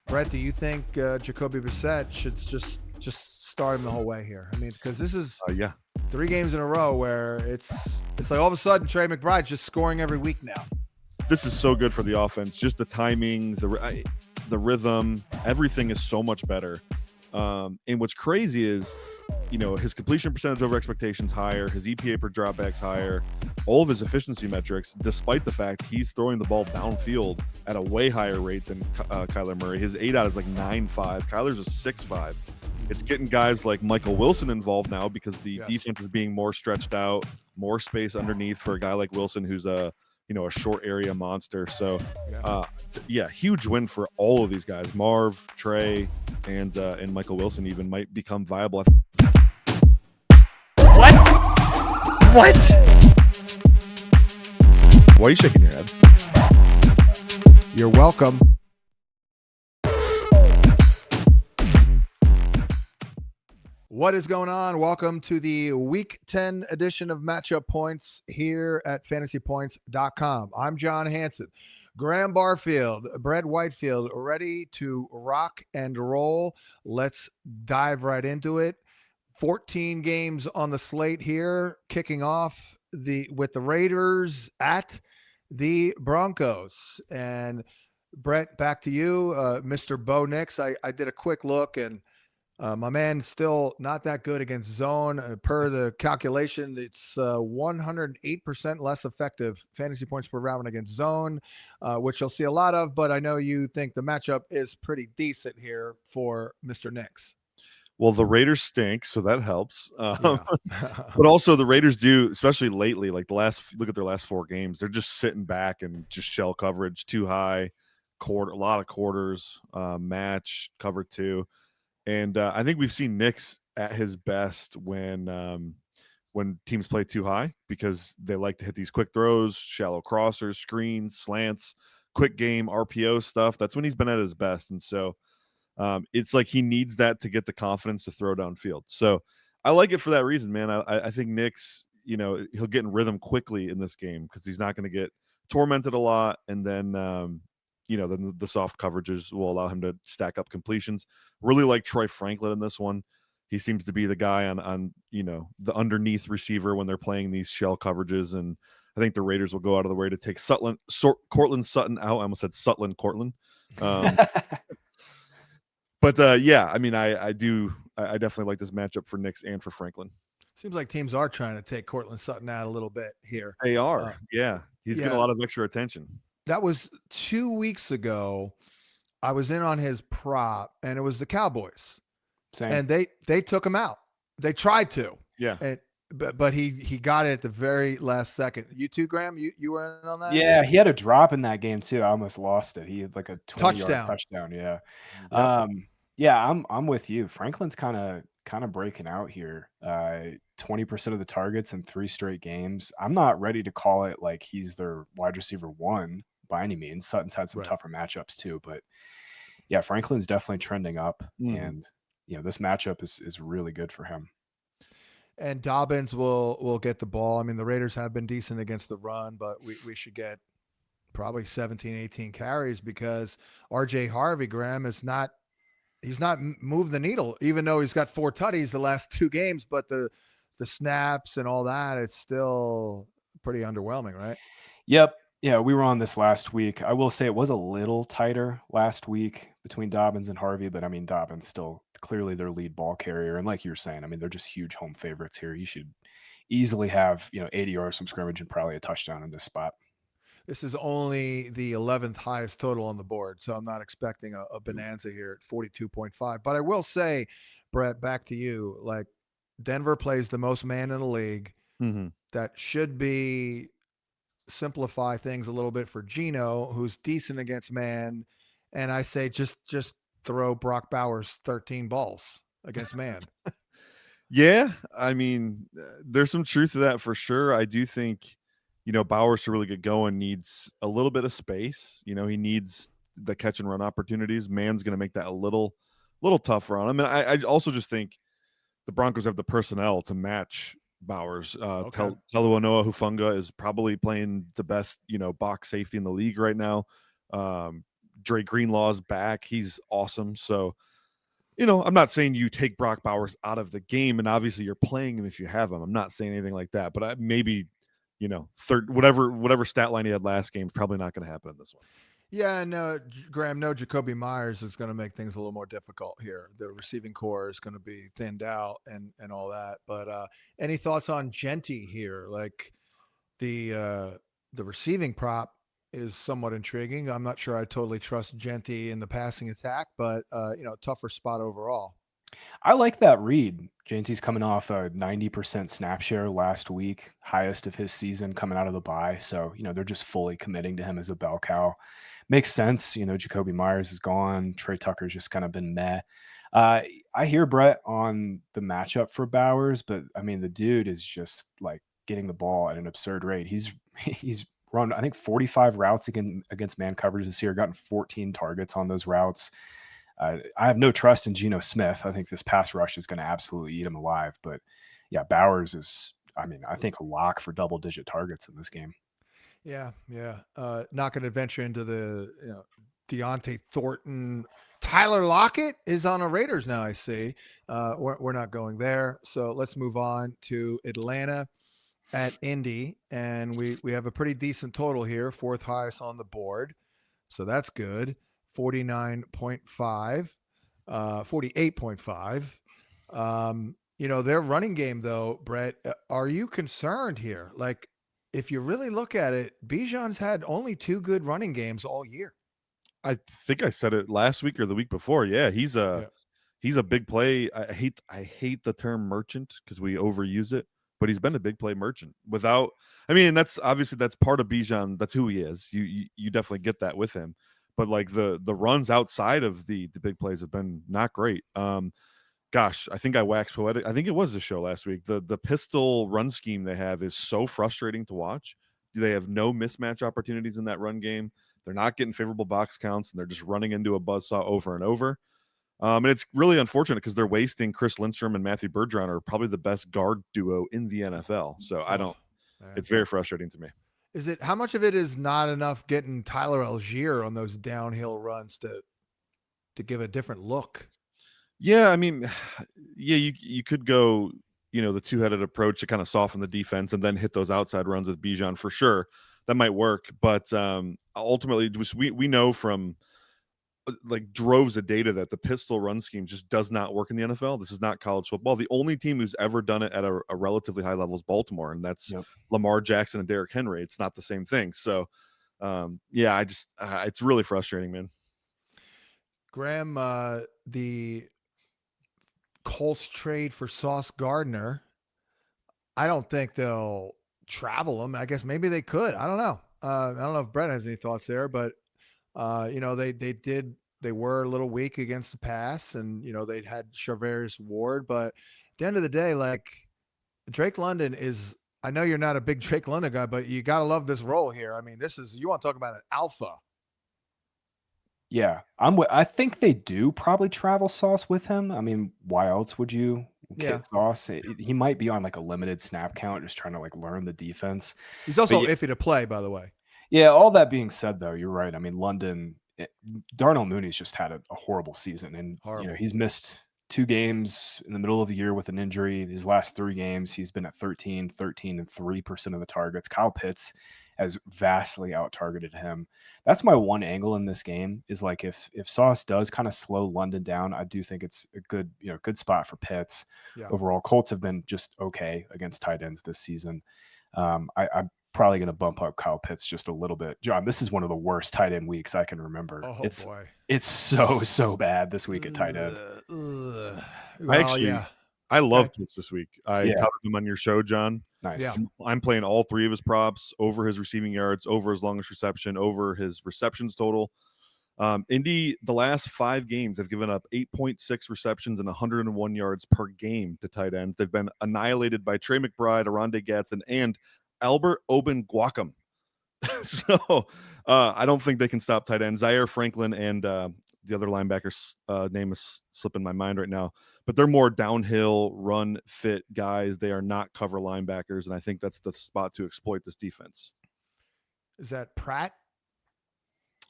Brett, do you think Jacoby Brissett should just start him the whole way here? I mean, because this is Yeah. 3 games in a row where it's like all of a sudden Trey McBride's just scoring every week now. This is so good for the offense. Just the timing, the rhythm, everything is so much better. And what's crazy is, his completion percentage over expectations higher, his EPA per dropbacks higher, all of his efficiency metrics, despite the fact he's throwing the ball downfield at a way higher rate than Kyler Murray. His 8 out is like 9.5. Kyler's a 6.5. It's getting guys like Michael Wilson involved now because the defense is being more stretched out, more space underneath for a guy like Wilson who's a short area monster. So, huge win for all of these guys. Marv, Trey, and Michael Wilson even might become viable. What? Why are you shaking your head? You're welcome. What is going on? Welcome to the Week 10 edition of Matchup Points here at fantasypoints.com. I'm John Hansen. Graham Barfield, Brett Whitefield, ready to rock and roll. Let's dive right into it. 14 games on the slate here, kicking off with the Raiders at the Broncos. And Brett, back to you, Mr. Bo Nix. I did a quick look, and my man still not that good against zone. Per the calculation, it's 108% less effective fantasy points per round against zone, which you'll see a lot of. But I know you think the matchup is pretty decent here for Mr. Nix. Well, the Raiders stink, so that helps. But also the Raiders do, especially lately, like look at their last 4 games. They're just sitting back and just shell coverage too high, a lot of quarters, match, cover 2. And I think we've seen Nix at his best when teams play too high because they like to hit these quick throws, shallow crossers, screens, slants, quick game, RPO stuff. That's when he's been at his best. And so it's like he needs that to get the confidence to throw downfield. So I like it for that reason, man. I think Nix, he'll get in rhythm quickly in this game because he's not going to get tormented a lot. And then, then the soft coverages will allow him to stack up completions. Really like Troy Franklin in this one. He seems to be the guy on the underneath receiver when they're playing these shell coverages. And I think the Raiders will go out of the way to take Cortland Sutton out. I almost said Sutton Cortland. But I definitely like this matchup for Nix and for Franklin. Seems like teams are trying to take Cortland Sutton out a little bit here. They are. He's getting a lot of extra attention. That was 2 weeks ago. I was in on his prop, and it was the Cowboys. Same. And they took him out. They tried to. Yeah. But he got it at the very last second. You too, Graham? You were in on that? Yeah, he had a drop in that game too. I almost lost it. He had like a 20-yard touchdown. Yeah. Yep. I'm with you. Franklin's kind of breaking out here. 20% of the targets in 3 straight games. I'm not ready to call it like he's their wide receiver 1 by any means. Sutton's had some tougher matchups too, but yeah, Franklin's definitely trending up, and this matchup is really good for him. And Dobbins will get the ball. I mean, the Raiders have been decent against the run, but we should get probably 17, 18 carries because RJ Harvey, Graham, he's not moved the needle, even though he's got 4 tutties the last 2 games, but the snaps and all that, it's still pretty underwhelming, right? Yep. Yeah, we were on this last week. I will say it was a little tighter last week between Dobbins and Harvey, but I mean, Dobbins still clearly their lead ball carrier. And like you were saying, I mean, they're just huge home favorites here. You should easily have, 80 yards from scrimmage and probably a touchdown in this spot. This is only the 11th highest total on the board, so I'm not expecting a bonanza here at 42.5. But I will say, Brett, back to you, like Denver plays the most man in the league. Mm-hmm. That should be simplify things a little bit for Geno, who's decent against man. And I say just throw Brock Bowers 13 balls against man. Yeah, I mean, there's some truth to that for sure. I do think, Bowers to really get going needs a little bit of space. He needs the catch and run opportunities. Man's going to make that a little tougher on him. And I also just think the Broncos have the personnel to match Bowers. Talanoa Hufanga is probably playing the best, box safety in the league right now. Dre Greenlaw's back. He's awesome. So, I'm not saying you take Brock Bowers out of the game, and obviously you're playing him if you have him. I'm not saying anything like that, but maybe, third, whatever stat line he had last game is probably not going to happen in this one. Yeah, no, Graham, no, Jacoby Myers is going to make things a little more difficult here. The receiving core is going to be thinned out and all that. But any thoughts on Genty here? Like the receiving prop is somewhat intriguing. I'm not sure I totally trust Genty in the passing attack, but tougher spot overall. I like that read. Genty's coming off a 90% snap share last week, highest of his season coming out of the bye. So, they're just fully committing to him as a bell cow. Makes sense. Jacoby Myers is gone. Trey Tucker's just kind of been meh. I hear Brett on the matchup for Bowers, but I mean, the dude is just like getting the ball at an absurd rate. He's run, I think, 45 routes against man coverage this year, gotten 14 targets on those routes. I have no trust in Geno Smith. I think this pass rush is going to absolutely eat him alive. But yeah, Bowers is, I think a lock for double-digit targets in this game. Yeah. Not going to venture into the Deontay Thornton. Tyler Lockett is on a Raiders now, I see. We're not going there. So let's move on to Atlanta at Indy. And we have a pretty decent total here, fourth highest on the board. So that's good. 49.5, 48.5. Their running game, though, Brett, are you concerned here? Like, if you really look at it, Bijan's had only 2 good running games all year. I think I said it last week or the week before. Yeah, he's a big play. I hate the term merchant because we overuse it, but he's been a big play merchant. That's part of Bijan. That's who he is. You definitely get that with him. But like the runs outside of the big plays have been not great. Gosh, I think I waxed poetic. I think it was the show last week. The pistol run scheme they have is so frustrating to watch. They have no mismatch opportunities in that run game. They're not getting favorable box counts, and they're just running into a buzzsaw over and over. And it's really unfortunate because they're wasting Chris Lindstrom and Matthew Bergeron are probably the best guard duo in the NFL. So it's very frustrating to me. How much of it is not enough getting Tyler Algier on those downhill runs to give a different look? Yeah, you could go, the two-headed approach to kind of soften the defense and then hit those outside runs with Bijan for sure. That might work, but ultimately, we know from like droves of data that the pistol run scheme just does not work in the NFL. This is not college football. The only team who's ever done it at a relatively high level is Baltimore, and that's Lamar Jackson and Derrick Henry. It's not the same thing. So, it's really frustrating, man. Graham, the Colts trade for Sauce Gardner. I don't think they'll travel him. I guess maybe they could. I don't know. I don't know if Brett has any thoughts there, but they were a little weak against the pass, and they'd had Charvarius Ward, but at the end of the day, like Drake London is. I know you're not a big Drake London guy, but you gotta love this role here. I mean, you want to talk about an alpha. Yeah, I think they do probably travel Sauce with him. I mean, why else would you kit Sauce? He might be on like a limited snap count, just trying to like learn the defense. He's also iffy to play, by the way. Yeah, all that being said, though, you're right. I mean, Darnell Mooney's just had a horrible season, and he's missed 2 games in the middle of the year with an injury. His last 3 games, he's been at 13, and 3% of the targets. Kyle Pitts has vastly out-targeted him. That's my one angle in this game is like if Sauce does kind of slow London down, I do think it's a good spot for Pitts. Yeah. Overall, Colts have been just okay against tight ends this season. I'm probably going to bump up Kyle Pitts just a little bit. John, this is one of the worst tight end weeks I can remember. Oh, boy. It's so bad this week at tight end. I love Pitts this week. I touted him on your show, John. Nice. Yeah. I'm playing all 3 of his props over his receiving yards, over his longest reception, over his receptions total. Indy, the last 5 games, have given up 8.6 receptions and 101 yards per game to tight end. They've been annihilated by Trey McBride, Aronde Gadsden, and Albert Oben-Guacam. So I don't think they can stop tight end. Zaire Franklin and the other linebacker's name is slipping my mind right now, but they're more downhill run fit guys. They are not cover linebackers, and I think that's the spot to exploit this defense. Is that Pratt?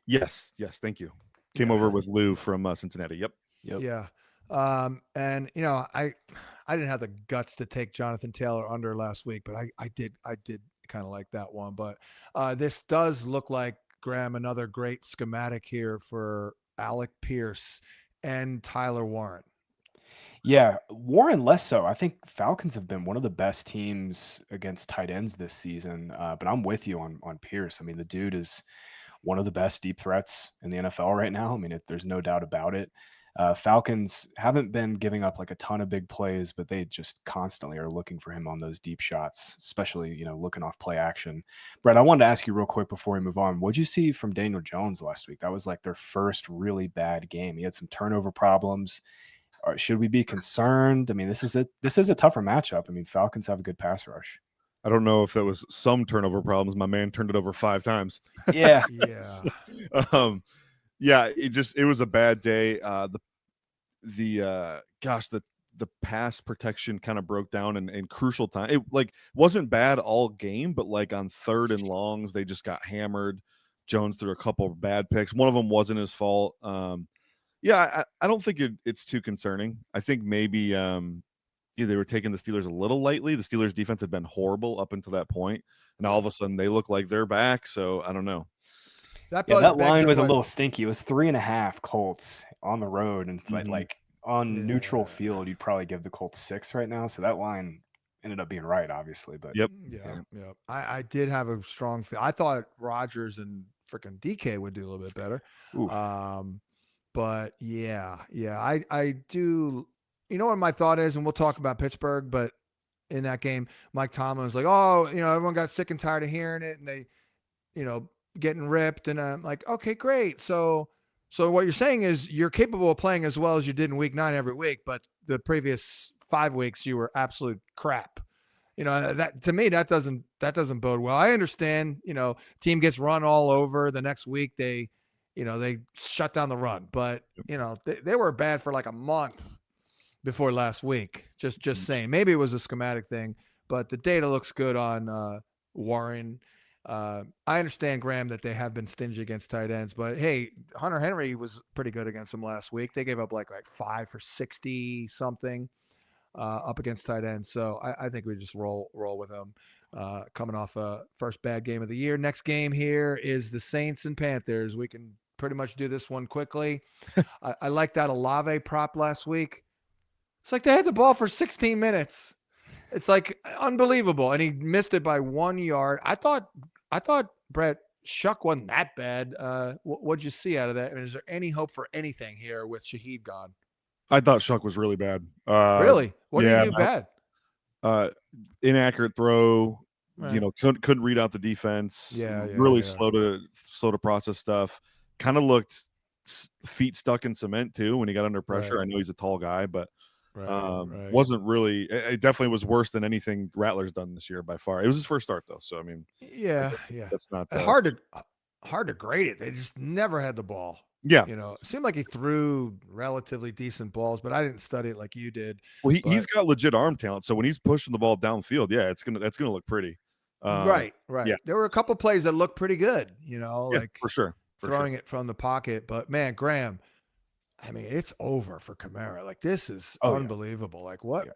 Yes, thank you. Came over with Lou from Cincinnati. Yep. Yeah. And I didn't have the guts to take Jonathan Taylor under last week, but I did kind of like that one. But this does look like, Graham, another great schematic here for Alec Pierce and Tyler Warren. Yeah, Warren less so. I think Falcons have been one of the best teams against tight ends this season. But I'm with you on Pierce. I mean, the dude is one of the best deep threats in the NFL right now. I mean, there's no doubt about it. Falcons haven't been giving up like a ton of big plays, but they just constantly are looking for him on those deep shots, especially, looking off play action. Brett, I wanted to ask you real quick before we move on. What'd you see from Daniel Jones last week? That was like their first really bad game. He had some turnover problems. Should we be concerned? I mean, this is a tougher matchup. I mean, Falcons have a good pass rush. I don't know if that was some turnover problems. My man turned it over 5 times. Yeah. Yeah. It was a bad day. The pass protection kind of broke down in crucial time. It wasn't bad all game, but like on 3rd and longs, they just got hammered. Jones threw a couple of bad picks. One of them wasn't his fault. I don't think it's too concerning. I think maybe they were taking the Steelers a little lightly. The Steelers defense had been horrible up until that point, and all of a sudden they look like they're back. So I don't know. That line was a little stinky. It was 3.5 Colts on the road, and like on neutral field, you'd probably give the Colts 6 right now. So that line ended up being right, obviously. But yep. I did have a strong feel. I thought Rodgers and freaking DK would do a little bit better. But I do. You know what my thought is, and we'll talk about Pittsburgh, but in that game, Mike Tomlin was like, "Oh, everyone got sick and tired of hearing it, and they, getting ripped." And I'm like, "Okay, great. So what you're saying is you're capable of playing as well as you did in week 9 every week, but the previous 5 weeks you were absolute crap." That to me that doesn't bode well. I understand. Team gets run all over. The next week they shut down the run, but they were bad for like a month before last week. Just saying, maybe it was a schematic thing, but the data looks good on Warren. I understand, Graham, that they have been stingy against tight ends, but hey, Hunter Henry was pretty good against them last week. They gave up like 5 for 60 something up against tight ends. So I think we just roll with them. Coming off a first bad game of the year. Next game here is the Saints and Panthers. We can pretty much do this one quickly. I like that Olave prop last week. It's like they had the ball for 16 minutes. It's like unbelievable. And he missed it by 1 yard. I thought Brett Shuck wasn't that bad. What'd you see out of that? I mean, is there any hope for anything here with Shaheed gone? I thought Shuck was really bad. Really? What did he do bad? Inaccurate throw. Right. Couldn't read out the defense. Really slow to process stuff. Kind of looked feet stuck in cement too when he got under pressure. Right. I know he's a tall guy, but wasn't really. It definitely was worse than anything Rattler's done this year by far. It was his first start though, so I mean, that's not hard to grade it. They just never had the ball. Yeah, it seemed like he threw relatively decent balls, but I didn't study it like you did. Well, he's got legit arm talent, so when he's pushing the ball downfield, that's gonna look pretty. Right. Yeah. There were a couple plays that looked pretty good. For sure. Throwing it from the pocket, but man, Graham, I mean, it's over for Kamara. Like, this is unbelievable. Like, what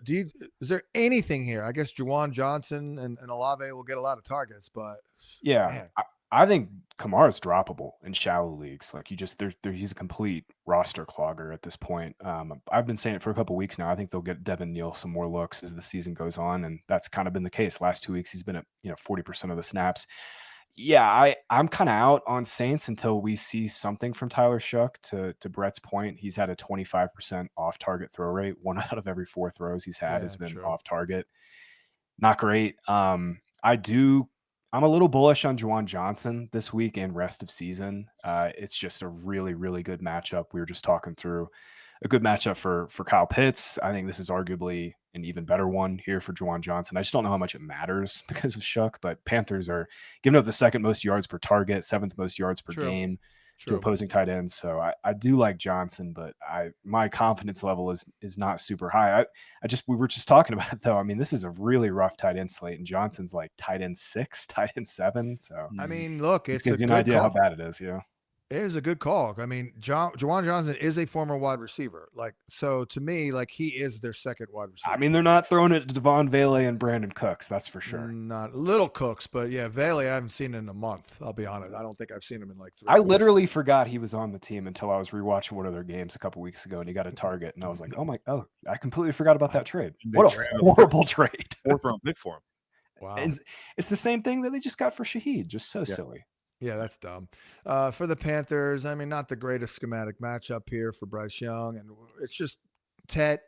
is there anything here? I guess Juwan Johnson and Olave will get a lot of targets, but I think Kamara's droppable in shallow leagues. Like, he's a complete roster clogger at this point. I've been saying it for a couple weeks now. I think they'll get Devin Neal some more looks as the season goes on, and that's kind of been the case. Last 2 weeks, he's been at 40% of the snaps. Yeah, I'm kind of out on Saints until we see something from Tyler Shuck. To Brett's point, he's had a 25% off-target throw rate. 1 out of every 4 throws he's had has been off-target. Not great. I'm a little bullish on Juwan Johnson this week and rest of season. It's just a really, really good matchup. We were just talking through a good matchup for Kyle Pitts. I think this is arguably an even better one here for Juwan Johnson. I just don't know how much it matters because of Shuck, but Panthers are giving up the 2nd most yards per target, 7th most yards per game. to opposing tight ends. So I do like Johnson, but my confidence level is not super high. We were just talking about it though. I mean, this is a really rough tight end slate, and Johnson's like tight end 6, tight end 7. So I mean, look, it gives you an idea how bad it is. It is a good call. I mean, Juwan Johnson is a former wide receiver. Like, so to me, like he is their second wide receiver. I mean, they're not throwing it to Devon Vele and Brandon Cooks. That's for sure. Not little Cooks, but yeah, Vele, I haven't seen in a month. I'll be honest. I don't think I've seen him in like 3 I weeks. literally forgot he was on the team until I was rewatching one of their games a couple weeks ago, and he got a target, and I was like, I completely forgot about that trade. What a horrible trade. 4th round pick for him. Wow. And it's the same thing that they just got for Shaheed. Just so silly. Yeah, that's dumb. For the Panthers, I mean, not the greatest schematic matchup here for Bryce Young, and it's just Tet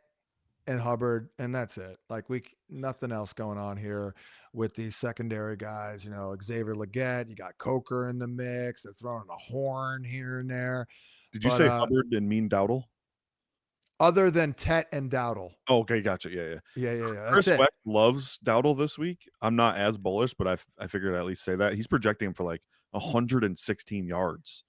and Hubbard, and that's it. Like nothing else going on here with these secondary guys. You know, Xavier Legette, you got Coker in the mix. They're throwing a horn here and there. Did you say Hubbard and mean Dowdle? Other than Tet and Dowdle. Oh, okay, gotcha. Yeah. Chris West loves Dowdle this week. I'm not as bullish, but I figured I'd at least say that. He's projecting him for like 116 yards.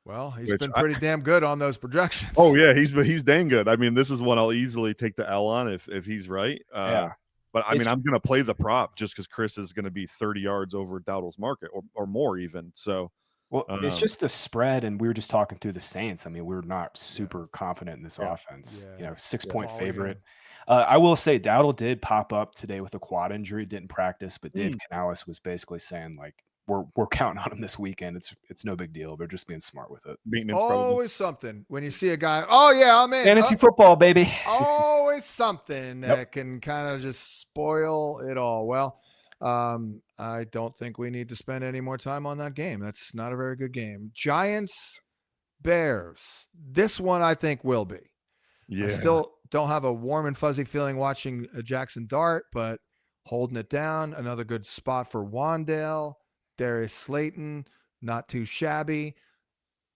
Well, he's been pretty damn good on those projections. Oh yeah, he's dang good. I mean, this is one I'll easily take the L on if he's right. But I mean, I'm going to play the prop just because Chris is going to be 30 yards over Dowdle's market or more even. So, well, it's just the spread, and we were just talking through the Saints. I mean, we're not super confident in this offense. Yeah. You know, 6-point favorite. I will say Dowdle did pop up today with a quad injury, didn't practice, but Dave Canales was basically saying like, we're counting on him this weekend. It's no big deal. They're just being smart with it. Maintenance always something when you see a guy. Oh yeah, I'm in fantasy football, baby. Always something that can kind of just spoil it all. Well, I don't think we need to spend any more time on that game. That's not a very good game. Giants, Bears. This one I think will be. Yeah. I still don't have a warm and fuzzy feeling watching Jackson Dart, but holding it down. Another good spot for Wandale. Darius Slayton, not too shabby.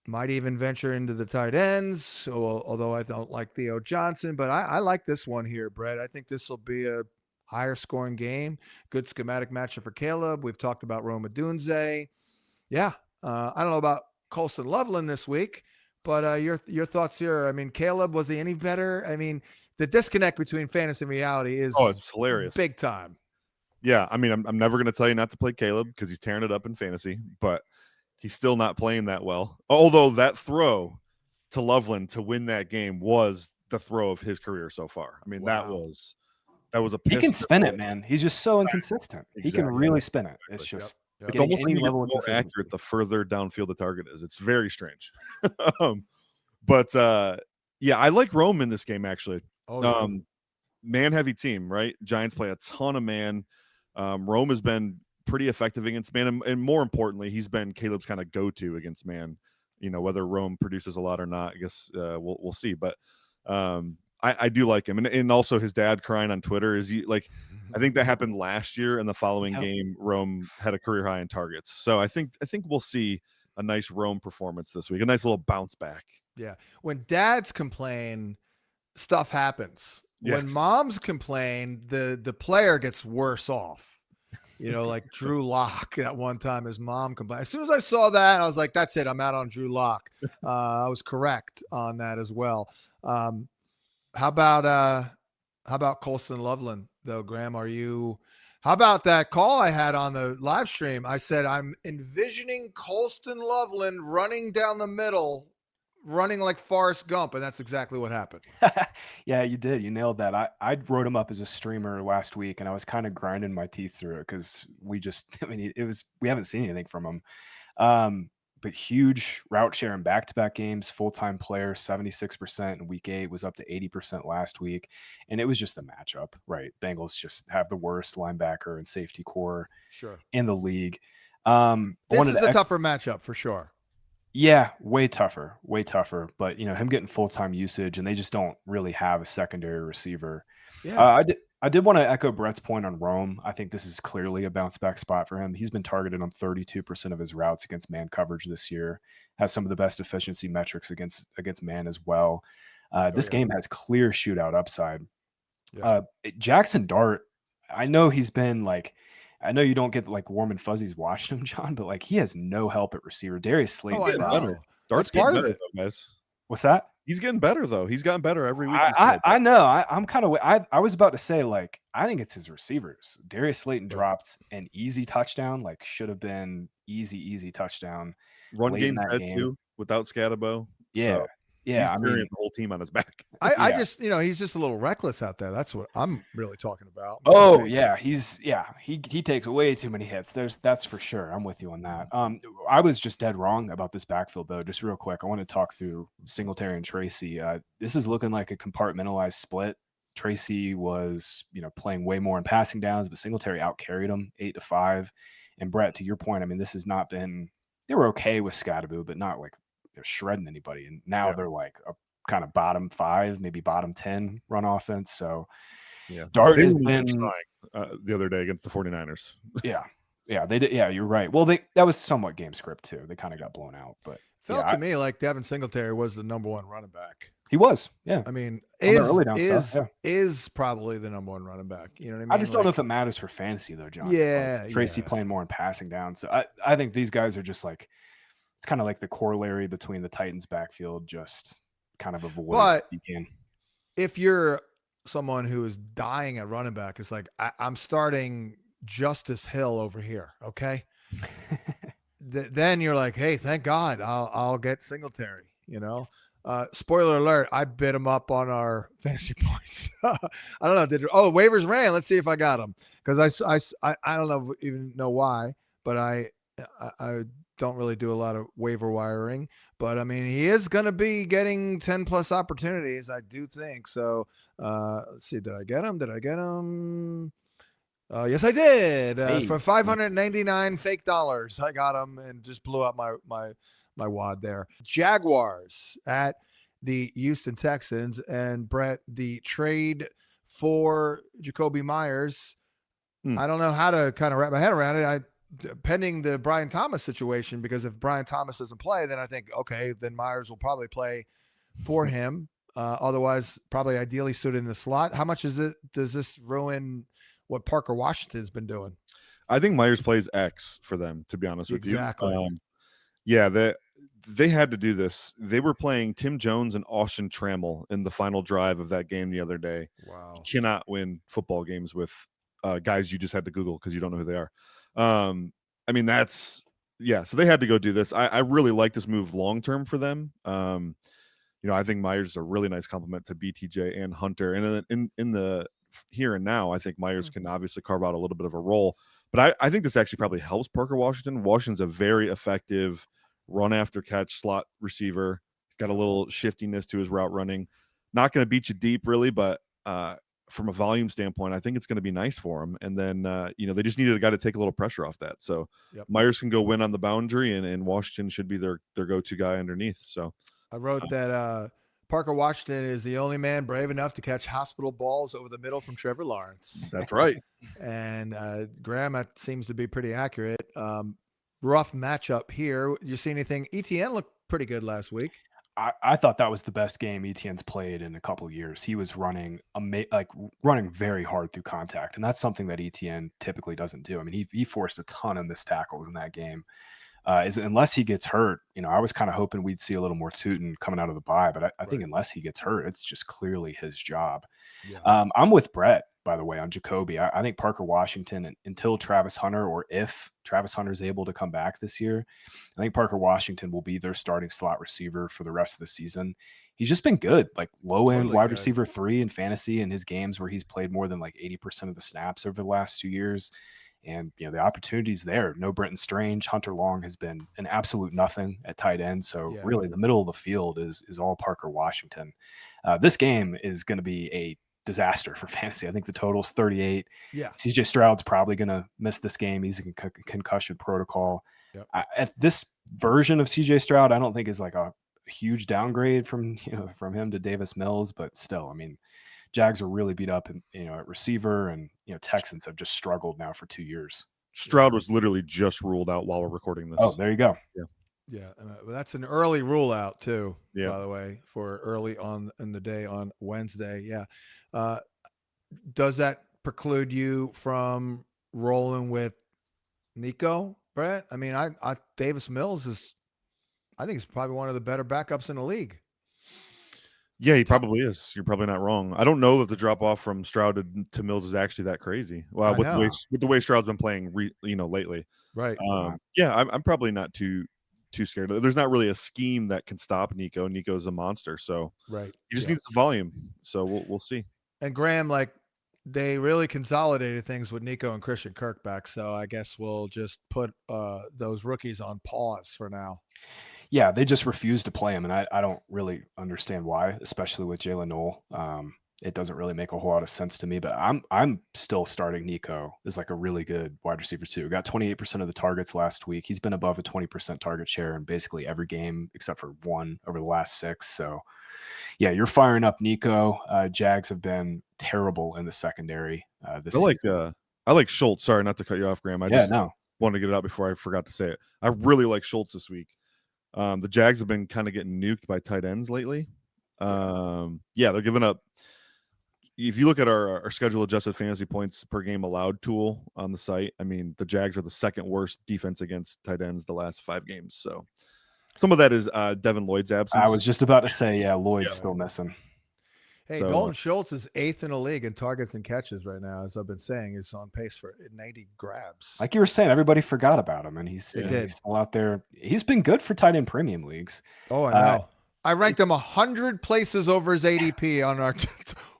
Might even venture into the tight ends, although I don't like Theo Johnson. But I like this one here, Brett. I think this will be a higher scoring game. Good schematic matchup for Caleb. We've talked about Rome Odunze. Yeah, I don't know about Colston Loveland this week, but your thoughts here. I mean, Caleb, was he any better? I mean, the disconnect between fantasy and reality is it's hilarious. Big time. Yeah, I mean, I'm never going to tell you not to play Caleb because he's tearing it up in fantasy, but he's still not playing that well. Although that throw to Loveland to win that game was the throw of his career so far. I mean, that was a piss. He can spin it, man. He's just so inconsistent. Exactly. He can really spin it. It's just it's almost any level more accurate the further downfield the target is. It's very strange. But yeah, I like Rome in this game actually. Man heavy team, right? Giants play a ton of man. Rome has been pretty effective against man, and more importantly, he's been Caleb's kind of go-to against man. You know, whether Rome produces a lot or not, I guess we'll see. But I do like him, and also his dad crying on Twitter is like, I think that happened last year, and the following game, Rome had a career high in targets. So I think we'll see a nice Rome performance this week, a nice little bounce back. Yeah, when dads complain, stuff happens. Yes. When moms complain, the player gets worse off. You know, like Drew Lock at one time, his mom complained. As soon as I saw that, I was like, that's it. I'm out on Drew Lock. I was correct on that as well. How about Colston Loveland though, Graham? How about that call I had on the live stream? I said, I'm envisioning Colston Loveland running down the middle, running like Forrest Gump, and that's exactly what happened. Yeah, you did. You nailed that. I wrote him up as a streamer last week, and I was kind of grinding my teeth through it because we haven't seen anything from him. But huge route share in back-to-back games, full-time player, 76% in week 8, was up to 80% last week. And it was just a matchup, right? Bengals just have the worst linebacker and safety core in the league. This is a tougher matchup for sure. Yeah, way tougher. But, him getting full-time usage, and they just don't really have a secondary receiver. Yeah. I did want to echo Brett's point on Rome. I think this is clearly a bounce-back spot for him. He's been targeted on 32% of his routes against man coverage this year, has some of the best efficiency metrics against man as well. This game has clear shootout upside. Yeah. Jackson Dart, I know he's been like – I know you don't get like warm and fuzzies watching him, John, but like he has no help at receiver. Darius Slayton is better. Dart's part getting of better, it. though, guys. What's that? He's getting better, though. He's gotten better every week. I know. I'm kind of. I was about to say, like, I think it's his receivers. Darius Slayton dropped an easy touchdown, like should have been easy touchdown. Run late in game's that dead game. too without Scatabo. Yeah, So yeah. he's I carrying mean, the whole team on his back. I yeah. just, he's just a little reckless out there. That's what I'm really talking about. Oh yeah, he takes way too many hits. That's for sure. I'm with you on that. I was just dead wrong about this backfield though. Just real quick, I want to talk through Singletary and Tracy. This is looking like a compartmentalized split. Tracy was, playing way more in passing downs, but Singletary outcarried him 8-5. And Brett, to your point, I mean, this has not been. They were okay with Scatterbo, but not like they're shredding anybody. And now they're like a kind of bottom 5, maybe bottom 10 run offense. So. Yeah, Dart they has were been trying the other day against the 49ers. Yeah, they did. Yeah, you're right. Well, that was somewhat game script too. They kind of got blown out, but felt to me like Devin Singletary was the number one running back. He was. Yeah, I mean, is probably the number one running back. You know what I mean? I just don't know if it matters for fantasy though, John. Yeah, like Tracy playing more in passing down. So I think these guys are just like it's kind of like the corollary between the Titans backfield. Just kind of avoid. But you can. If you're someone who is dying at running back, it's like I'm starting Justice Hill over here. Okay. Then you're like, hey, thank God I'll get Singletary, spoiler alert, I bid him up on our fantasy points. I don't know. Waivers ran. Let's see if I got him. Cause I don't even know why, but I don't really do a lot of waiver wiring, but I mean, he is going to be getting 10 plus opportunities. I do think so. Let's see. Did I get him? Yes, I did. For 599 fake dollars, I got him and just blew up my wad there. Jaguars at the Houston Texans, and Brett, the trade for Jacoby Myers. I don't know how to kind of wrap my head around it. Pending the Brian Thomas situation, because if Brian Thomas doesn't play, then I think, okay, then Myers will probably play for him. Otherwise, probably ideally suited in the slot. How much does this ruin what Parker Washington's been doing? I think Myers plays X for them, to be honest with you. Exactly. They had to do this. They were playing Tim Jones and Austin Trammell in the final drive of that game the other day. Wow. You cannot win football games with guys you just had to Google because you don't know who they are. I mean, so they had to go do this. I really like this move long-term for them. I think Myers is a really nice compliment to BTJ and Hunter. And in the here and now, I think Myers can obviously carve out a little bit of a role. But I think this actually probably helps Parker Washington. Washington's a very effective run after catch slot receiver. He's got a little shiftiness to his route running. Not going to beat you deep really, but from a volume standpoint, I think it's going to be nice for him. And then, they just needed a guy to take a little pressure off that. So Myers can go win on the boundary, and Washington should be their go-to guy underneath. So I wrote that Parker Washington is the only man brave enough to catch hospital balls over the middle from Trevor Lawrence. That's right. And Graham, that seems to be pretty accurate. Rough matchup here. You see anything? ETN looked pretty good last week. I thought that was the best game ETN's played in a couple of years. He was running running very hard through contact, and that's something that ETN typically doesn't do. I mean, he forced a ton of missed tackles in that game. Unless he gets hurt, I was kind of hoping we'd see a little more Tootin coming out of the bye, but I think unless he gets hurt, it's just clearly his job. Yeah. I'm with Brett, by the way, on Jacoby. I think Parker Washington, until Travis Hunter, or if Travis Hunter is able to come back this year, I think Parker Washington will be their starting slot receiver for the rest of the season. He's just been good, like low-end wide receiver 3 in fantasy in his games where he's played more than like 80% of the snaps over the last 2 years. And, the opportunity's there. No Brenton Strange. Hunter Long has been an absolute nothing at tight end. So really the middle of the field is all Parker Washington. This game is going to be a disaster for fantasy. I think the total's 38. Yeah. CJ Stroud's probably going to miss this game. He's in concussion protocol. Yep. At this version of CJ Stroud, I don't think is like a huge downgrade from him to Davis Mills, but still, I mean, Jags are really beat up at receiver, and Texans have just struggled now for 2 years. Stroud was literally just ruled out while we're recording this. Oh, there you go. Yeah. That's an early rule out too, by the way, for early on in the day on Wednesday. Yeah. Does that preclude you from rolling with Nico, Brett? I mean, I Davis Mills is I think he's probably one of the better backups in the league. Yeah, he probably is. You're probably not wrong. I don't know that the drop off from Stroud to Mills is actually that crazy. Well, with the way Stroud's been playing, lately. Right. Yeah, I'm probably not too scared. There's not really a scheme that can stop Nico. Nico's a monster, so right. He just needs the volume. So we'll see. And Graham, like, they really consolidated things with Nico and Christian Kirk back. So I guess we'll just put those rookies on pause for now. Yeah, they just refuse to play him, and I don't really understand why, especially with Jalen Noel. It doesn't really make a whole lot of sense to me, but I'm still starting Nico as like a really good wide receiver too. Got 28% of the targets last week. He's been above a 20% target share in basically every game except for one over the last 6. So yeah, you're firing up Nico. Jags have been terrible in the secondary this season. I like Schultz. Sorry, not to cut you off, Graham. I just wanted to get it out before I forgot to say it. I really like Schultz this week. The Jags have been kind of getting nuked by tight ends lately. They're giving up. If you look at our schedule adjusted fantasy points per game allowed tool on the site, I mean, the Jags are the second worst defense against tight ends the last 5 games. So some of that is Devin Lloyd's absence. I was just about to say, Lloyd's still missing. Hey, Dalton Schultz is 8th in the league in targets and catches right now. As I've been saying, he's on pace for 90 grabs. Like you were saying, everybody forgot about him, and he's still out there. He's been good for tight end premium leagues. Oh, I know. I ranked him 100 places over his ADP on our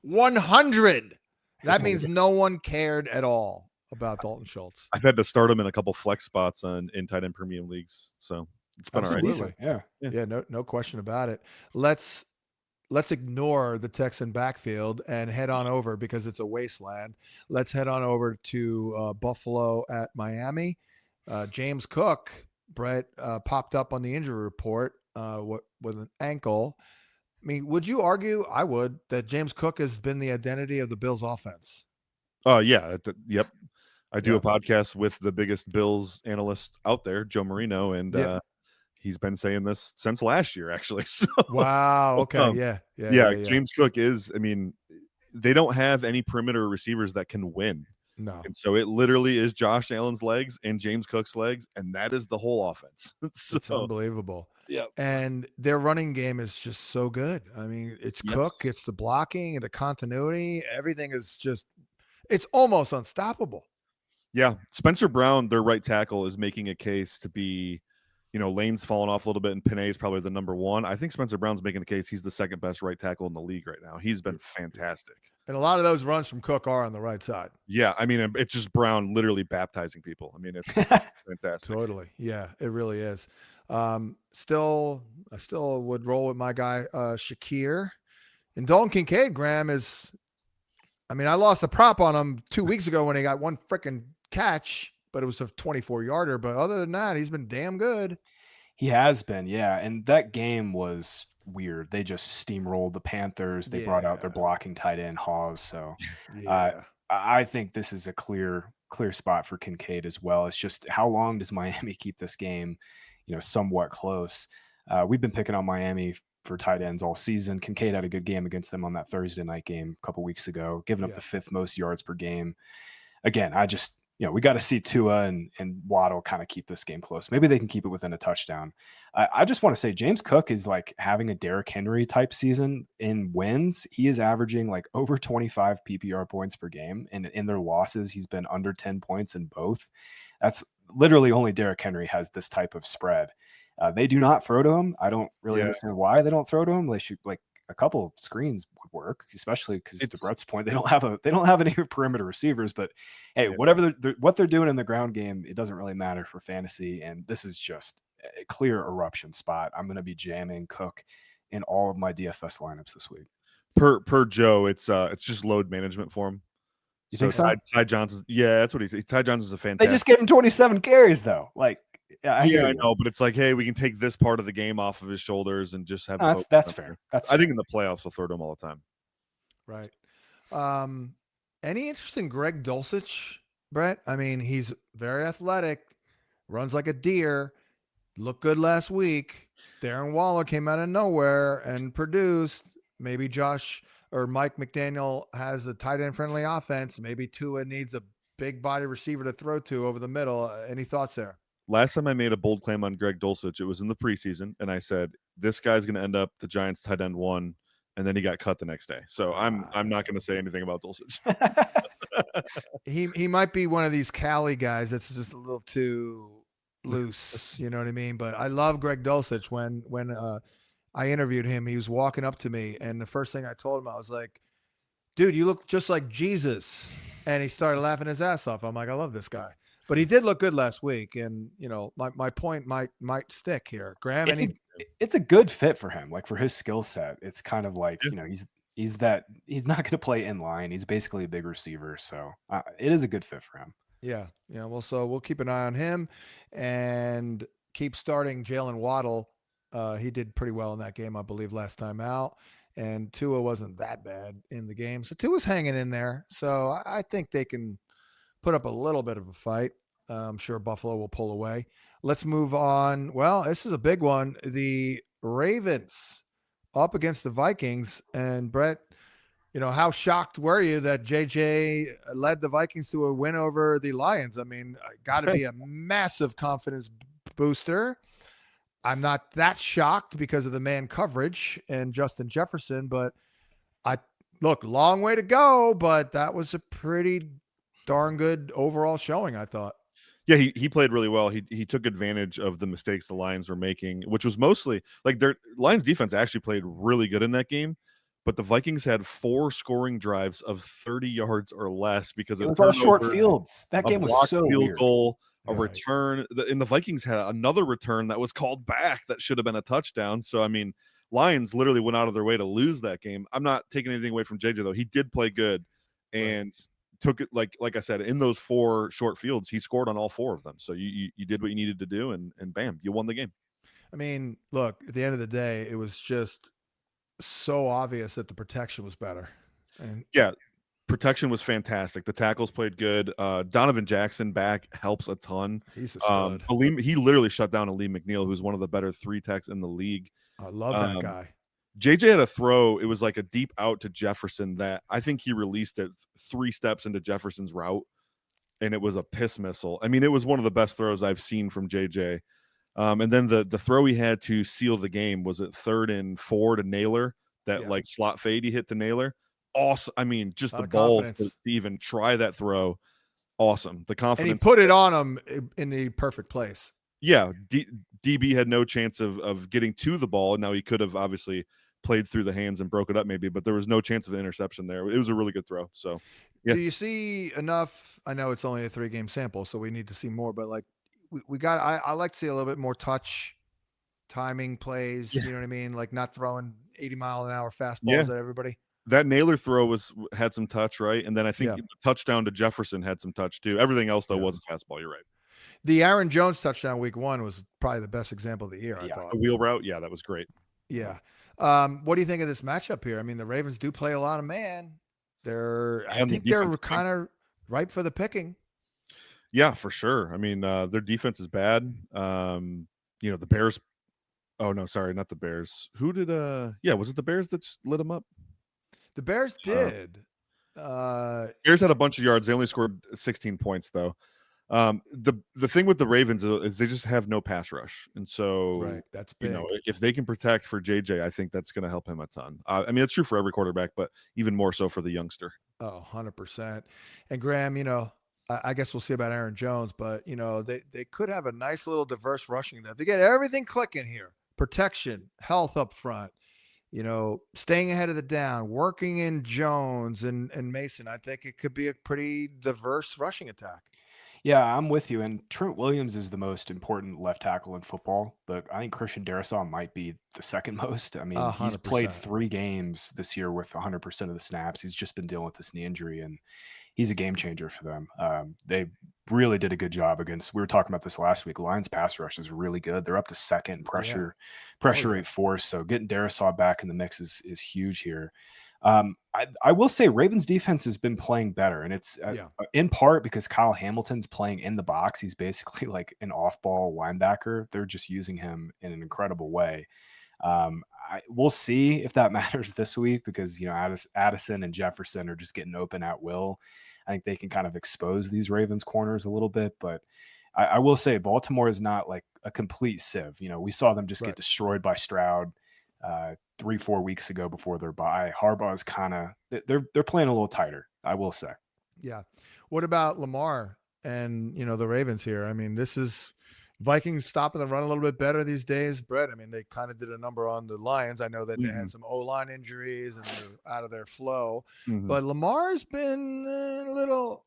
100. That means no one cared at all about Dalton Schultz. I've had to start him in a couple flex spots in tight end premium leagues, so it's been all right. Yeah, no question about it. Let's ignore the Texan backfield and head on over because it's a wasteland. Let's head on over to Buffalo at Miami. James Cook, Brett, popped up on the injury report with an ankle. I mean, would you argue? I would, that James Cook has been the identity of the Bills offense. Oh, yeah. Yep. I do a podcast with the biggest Bills analyst out there, Joe Marino, and he's been saying this since last year, actually. So, wow. Okay. Yeah. James Cook is, I mean, they don't have any perimeter receivers that can win. No. And so it literally is Josh Allen's legs and James Cook's legs, and that is the whole offense. It's unbelievable. Yeah. And their running game is just so good. I mean, it's Cook, it's the blocking, the continuity, everything is just, it's almost unstoppable. Yeah. Spencer Brown, their right tackle, is making a case to be, Lane's fallen off a little bit, and Panay is probably the number 1. I think Spencer Brown's making a case he's the second best right tackle in the league right now. He's been fantastic. And a lot of those runs from Cook are on the right side. Yeah, I mean, it's just Brown literally baptizing people. I mean, it's fantastic. Totally. Yeah, it really is. I still would roll with my guy, Shakir. And Dalton Kincaid, Graham, is, I mean, I lost a prop on him 2 weeks ago when he got one freaking catch, but it was a 24-yarder. But other than that, he's been damn good. He has been, yeah. And that game was weird. They just steamrolled the Panthers. They brought out their blocking tight end Hawes. So I think this is a clear spot for Kincaid as well. It's just, how long does Miami keep this game, somewhat close? We've been picking on Miami for tight ends all season. Kincaid had a good game against them on that Thursday night game a couple weeks ago, giving up the 5th most yards per game. Again, we got to see Tua and Waddle kind of keep this game close. Maybe they can keep it within a touchdown. I just want to say James Cook is like having a Derrick Henry type season in wins. He is averaging like over 25 PPR points per game. And in their losses, he's been under 10 points in both. That's literally only Derrick Henry has this type of spread. They do not throw to him. I don't really understand why they don't throw to him. They should, like, a couple screens would work, especially because to Brett's point, they don't have any perimeter receivers. But hey, whatever what they're doing in the ground game, it doesn't really matter for fantasy. And this is just a clear eruption spot. I'm going to be jamming Cook in all of my DFS lineups this week. Per Joe, it's just load management for him. You think so? Ty Johnson's, that's what he said. Ty Johnson's a fantastic. They just gave him 27 carries though. Like, I know, but it's like, hey, we can take this part of the game off of his shoulders and just have. That's fair. I think in the playoffs they'll throw to him all the time. Right. Any interest in Greg Dulcich, Brett? I mean, he's very athletic, runs like a deer, looked good last week. Darren Waller came out of nowhere and produced. Maybe Josh or Mike McDaniel has a tight end friendly offense. Maybe Tua needs a big body receiver to throw to over the middle. Any thoughts there? last time I made a bold claim on Greg Dulcich, it was in the preseason, and I said this guy's going to end up the Giants tight end 1, and then he got cut the next day. So I'm not going to say anything about Dulcich. He might be one of these Cali guys that's just a little too loose, you know what I mean? But I love Greg Dulcich. When I interviewed him, he was walking up to me, and the first thing I told him, I was like, dude, you look just like Jesus. And he started laughing his ass off. I'm like, I love this guy. But he did look good last week. And, you know, my point might stick here. Graham, it's a good fit for him. Like, for his skill set, it's kind of like, you know, he's not going to play in line. He's basically a big receiver. So it is a good fit for him. Yeah. Yeah. Well, so we'll keep an eye on him and keep starting Jalen Waddle. He did pretty well in that game, I believe, last time out. And Tua wasn't that bad in the game. So Tua's hanging in there. So I think they can put up a little bit of a fight. I'm sure Buffalo will pull away. Let's move on. Well, this is a big one. The Ravens up against the Vikings. And Brett, you know, how shocked were you that JJ led the Vikings to a win over the Lions? I mean, got to be a massive confidence booster. I'm not that shocked because of the man coverage and Justin Jefferson, but long way to go, but that was a pretty darn good overall showing, I thought. Yeah, he played really well. He took advantage of the mistakes the Lions were making, which was mostly like their Lions defense actually played really good in that game, but the Vikings had 4 scoring drives of 30 yards or less because it was all short fields. That game was so field weird. Goal. A return, and the Vikings had another return that was called back that should have been a touchdown. So, I mean, Lions literally went out of their way to lose that game. I'm not taking anything away from JJ, though. He did play good and took it, like I said, in those 4 short fields, he scored on all 4 of them. So you did what you needed to do, and bam, you won the game. I mean, look, at the end of the day, it was just so obvious that the protection was better. And yeah, protection was fantastic. The tackles played good. Donovan Jackson back helps a ton. He's a stud. He literally shut down Aleem McNeil, who's one of the better 3 techs in the league. I love that guy. JJ had a throw. It was like a deep out to Jefferson that I think he released it 3 steps into Jefferson's route, and it was a piss missile. I mean, it was one of the best throws I've seen from JJ. And then the throw he had to seal the game was at 3rd and 4 to Naylor, that like slot fade he hit to Naylor. Awesome. I mean, just the balls to even try that throw. Awesome. The confidence. And he put it on him in the perfect place. Yeah. DB had no chance of getting to the ball. Now he could have obviously played through the hands and broke it up maybe, but there was no chance of an interception there. It was a really good throw. So, yeah. Do you see enough? I know it's only a 3-game sample, so we need to see more, but like I like to see a little bit more touch, timing plays. You know what I mean? Like not throwing 80-mile-an-hour fastballs at everybody. That Naylor throw had some touch, right? And then I think the touchdown to Jefferson had some touch too. Everything else though was a fastball. You're right. The Aaron Jones touchdown week 1 was probably the best example of the year. I thought the wheel route. Yeah, that was great. Yeah. What do you think of this matchup here? I mean, the Ravens do play a lot of man. I think they're kind of ripe for the picking. Yeah, for sure. I mean, their defense is bad. You know, the Bears. Oh no, sorry, not the Bears. Who did? Was it the Bears that lit them up? The Bears did. Bears had a bunch of yards. They only scored 16 points, though. The thing with the Ravens is they just have no pass rush, and so that's big. You know, if they can protect for JJ, I think that's going to help him a ton. I mean, it's true for every quarterback, but even more so for the youngster. Oh, 100%. And Graham, you know, I guess we'll see about Aaron Jones, but you know, they could have a nice little diverse rushing attack. They get everything clicking here: protection, health up front. You know, staying ahead of the down, working in Jones and Mason. I think it could be a pretty diverse rushing attack. Yeah, I'm with you. And Trent Williams is the most important left tackle in football, but I think Christian Darrisaw might be the second most. I mean, 100%. He's played 3 games this year with 100% of the snaps. He's just been dealing with this knee injury, and he's a game changer for them. They really did a good job against. We were talking about this last week. Lions pass rush is really good. They're up to 2nd pressure rate force. So getting Darrisaw back in the mix is huge here. I will say Ravens defense has been playing better, and it's in part because Kyle Hamilton's playing in the box. He's basically like an off-ball linebacker. They're just using him in an incredible way. We'll see if that matters this week because, you know, Addison and Jefferson are just getting open at will. I think they can kind of expose these Ravens corners a little bit, but I will say Baltimore is not like a complete sieve. You know, we saw them just get destroyed by Stroud 3-4 weeks ago before their bye. Harbaugh is kind of they're playing a little tighter, I will say. Yeah. What about Lamar and the Ravens here? I mean, this is Vikings stopping the run a little bit better these days, Brett. I mean, they kind of did a number on the Lions. I know that they had some O-line injuries and they're out of their flow, but Lamar's been a little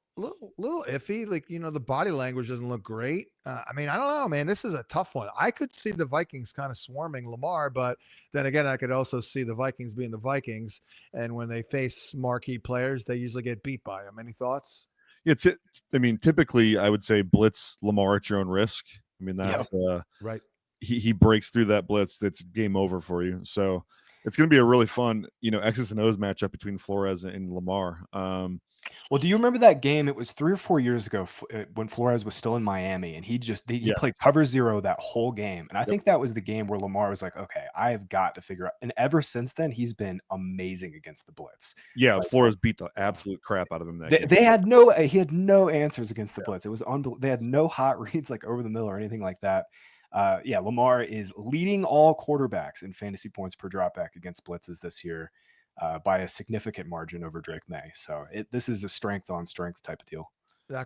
iffy. Like, the body language doesn't look great. I mean, I don't know, man. This is a tough one. I could see the Vikings kind of swarming Lamar, but then again, I could also see the Vikings being the Vikings. And when they face marquee players, they usually get beat by them. Any thoughts? I mean, typically I would say blitz Lamar at your own risk. I mean, that's right. He breaks through that blitz, that's game over for you. So it's going to be a really fun, X's and O's matchup between Flores and Lamar. Well, do you remember that game? It was 3 or 4 years ago when Flores was still in Miami, and he played cover zero that whole game. And I think that was the game where Lamar was like, okay, I have got to figure out. And ever since then, he's been amazing against the blitz. Yeah, like, Flores beat the absolute crap out of him. He had no answers against the blitz. It was unbelievable. They had no hot reads like over the middle or anything like that. Lamar is leading all quarterbacks in fantasy points per dropback against blitzes this year. By a significant margin over Drake May. So this is a strength on strength type of deal.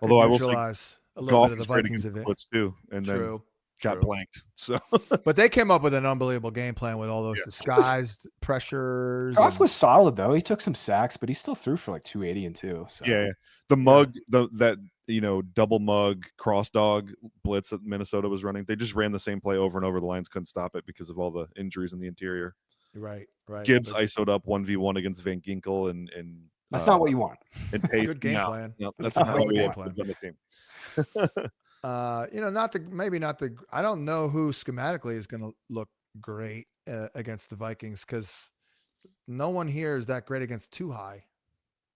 Although I will say a little bit of the Vikings of it too, and then got blanked. So, but they came up with an unbelievable game plan with all those disguised pressures. Goff was solid though. He took some sacks, but he still threw for like 280 and 2. So the mug, that double mug cross dog blitz that Minnesota was running, they just ran the same play over and over. The Lions couldn't stop it because of all the injuries in the interior. Right. Gibbs ISO'd up 1v1 against Van Ginkel and that's not what you want. And Pace. Good game plan. No, that's not what you want on the team. I don't know who schematically is going to look great against the Vikings, because no one here is that great against too high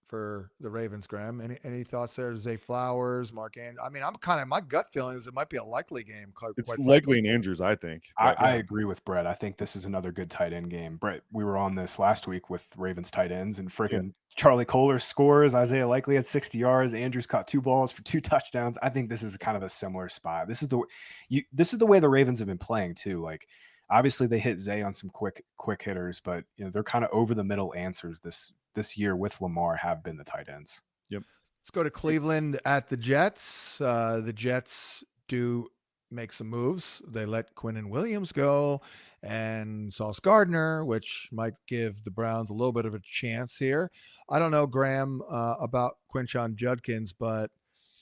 for the Ravens. Graham, any thoughts there? Zay Flowers, Mark Andrews. I mean, my gut feeling is it might be a likely game. It's likely in Andrews, I think. I agree with Brett. I think this is another good tight end game. Brett, we were on this last week with Ravens tight ends, and freaking Charlie Kohler scores. Isaiah Likely had 60 yards. Andrews caught 2 balls for 2 touchdowns. I think this is kind of a similar spot. This is the way the Ravens have been playing too. Like, obviously they hit Zay on some quick hitters, but they're kind of over the middle answers this year with Lamar have been the tight ends. Yep. Let's go to Cleveland at the Jets. The Jets do make some moves. They let Quinnen Williams go and Sauce Gardner, which might give the Browns a little bit of a chance here. I don't know, Graham, about Quinshon Judkins, but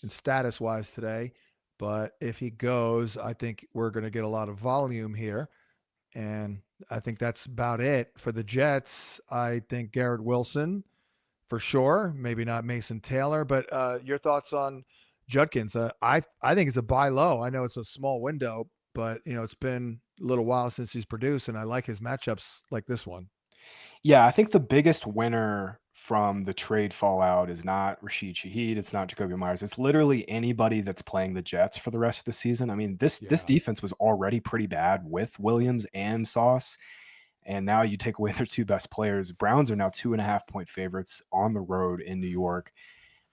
in status wise today, but if he goes, I think we're going to get a lot of volume here. And I think that's about it for the Jets. I think Garrett Wilson for sure, maybe not Mason Taylor, but your thoughts on Judkins? I think it's a buy low. I know it's a small window, but it's been a little while since he's produced, and I like his matchups like this one. Yeah, I think the biggest winner from the trade fallout is not Rashid Shaheed. It's not Jacoby Myers. It's literally anybody that's playing the Jets for the rest of the season. I mean, this defense was already pretty bad with Williams and Sauce, and now you take away their 2 best players. Browns are now 2.5-point favorites on the road in New York.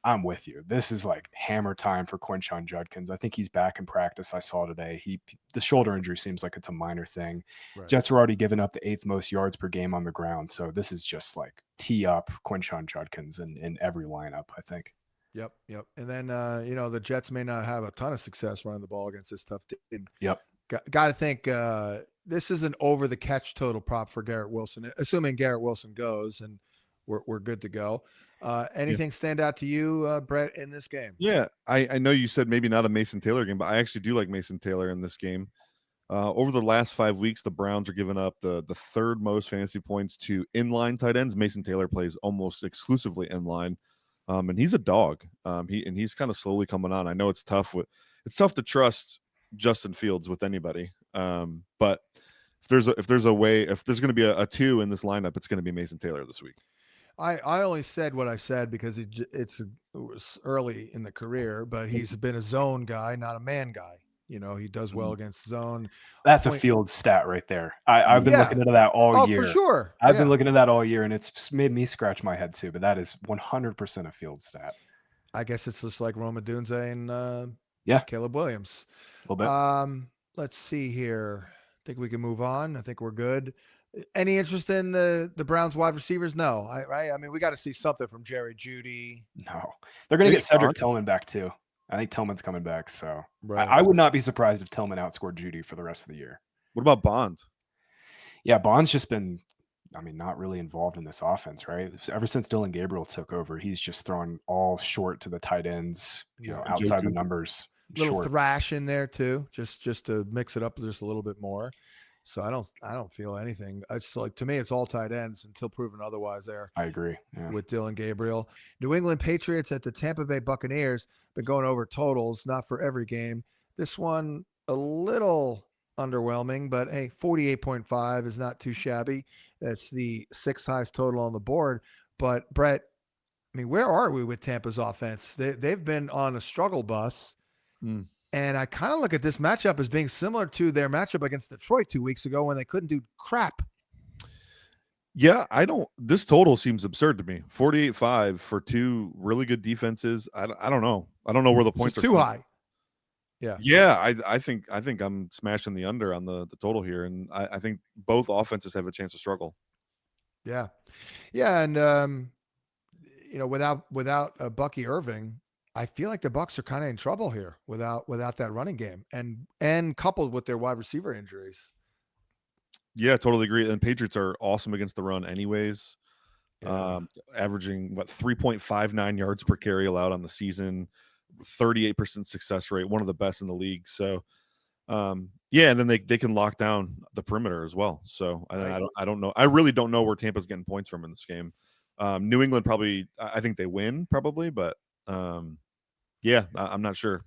I'm with you. This is like hammer time for Quinshon Judkins. I think he's back in practice. I saw today. The shoulder injury seems like it's a minor thing. Right. Jets are already giving up the 8th most yards per game on the ground. So this is just like tee up Quinshon Judkins in every lineup, I think. Yep. And then, the Jets may not have a ton of success running the ball against this tough team. Yep. Got to think this is an over the catch total prop for Garrett Wilson, assuming Garrett Wilson goes, and we're good to go. Anything stand out to you, Brett, in this game? Yeah, I know you said maybe not a Mason Taylor game, but I actually do like Mason Taylor in this game. Over the last 5 weeks, the Browns are giving up the 3rd most fantasy points to inline tight ends. Mason Taylor plays almost exclusively inline, and he's a dog. He's kind of slowly coming on. I know it's tough to trust Justin Fields with anybody, but if there's going to be a 2 in this lineup, it's going to be Mason Taylor this week. I only said what I said because it was early in the career, but he's been a zone guy, not a man guy. He does well against zone. That's a field stat right there. I've been looking into that all year. For sure. I've been looking at that all year, and it's made me scratch my head too. But that is 100% a field stat. I guess it's just like Roma Dunze and Yeah, Caleb Williams. a little bit. Let's see here. I think we can move on. I think we're good. Any interest in the Browns wide receivers? No, right? I mean, we got to see something from Jerry Jeudy. No, they're going to Maybe get Cedric Bonds? Tillman back too. I think Tillman's coming back, so Right. I would not be surprised if Tillman outscored Judy for the rest of the year. What about Bonds? Yeah, Bond's just been, not really involved in this offense, right? Ever since Dylan Gabriel took over, he's just throwing all short to the tight ends, outside the numbers. Little Short. thrash in there too, just to mix it up just a little bit more. So I don't feel anything. It's like, to me, it's all tight ends until proven otherwise there. I agree. Yeah. With Dylan Gabriel. New England Patriots at the Tampa Bay Buccaneers. Been going over totals, not for every game. This one a little underwhelming, but hey, 48.5 is not too shabby. That's the sixth highest total on the board. But Brett, I mean, where are we with Tampa's offense? They've been on a struggle bus. And I kind of look at this matchup as being similar to their matchup against Detroit 2 weeks ago when they couldn't do crap. Yeah, this total seems absurd to me. 48.5 for two really good defenses. I don't know. I don't know where the points are too high. Yeah. Yeah, I think I'm smashing the under on the total here, and I think both offenses have a chance to struggle. Yeah. Yeah, and without Bucky Irving, I feel like the Bucs are kind of in trouble here without that running game, and coupled with their wide receiver injuries. Yeah, totally agree. And Patriots are awesome against the run, anyways. Yeah. Averaging 3.59 yards per carry allowed on the season, 38% success rate, one of the best in the league. So, and then they can lock down the perimeter as well. So I don't know. I really don't know where Tampa's getting points from in this game. New England probably, I think they win probably, but yeah, I'm not sure.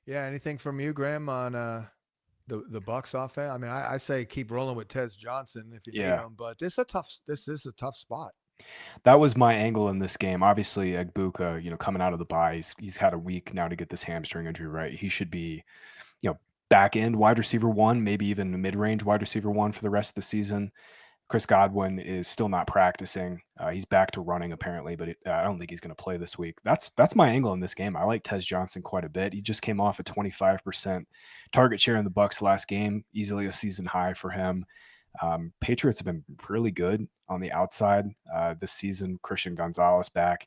Yeah. Anything from you, Graham, on the Bucs offense? I mean, I say keep rolling with Tez Johnson if you need him, but this is a tough spot. That was my angle in this game. Obviously, Egbuka, coming out of the bye, he's had a week now to get this hamstring injury right. He should be, back end wide receiver one, maybe even a mid-range wide receiver one for the rest of the season. Chris Godwin is still not practicing. He's back to running apparently, but I don't think he's going to play this week. That's my angle in this game. I like Tez Johnson quite a bit. He just came off a 25% target share in the Bucs last game, easily a season high for him. Patriots have been really good on the outside this season. Christian Gonzalez back.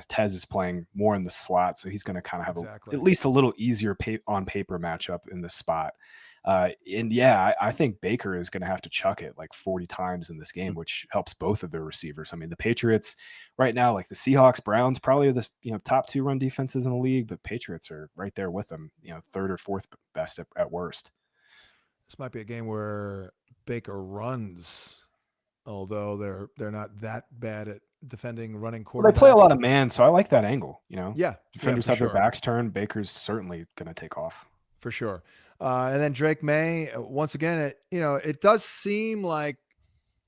Tez is playing more in the slot, so he's going to kind of have at least a little easier on paper matchup in this spot. I think Baker is going to have to chuck it like 40 times in this game, which helps both of their receivers. I mean, the Patriots right now, like the Seahawks, Browns, probably are the top two run defenses in the league, but Patriots are right there with them, third or fourth best at worst. This might be a game where Baker runs, although they're not that bad at defending running quarterbacks. Well, they play a lot of man, so I like that angle. Yeah, defenders have their backs turned. Baker's certainly going to take off for sure. And then Drake May, once again, it does seem like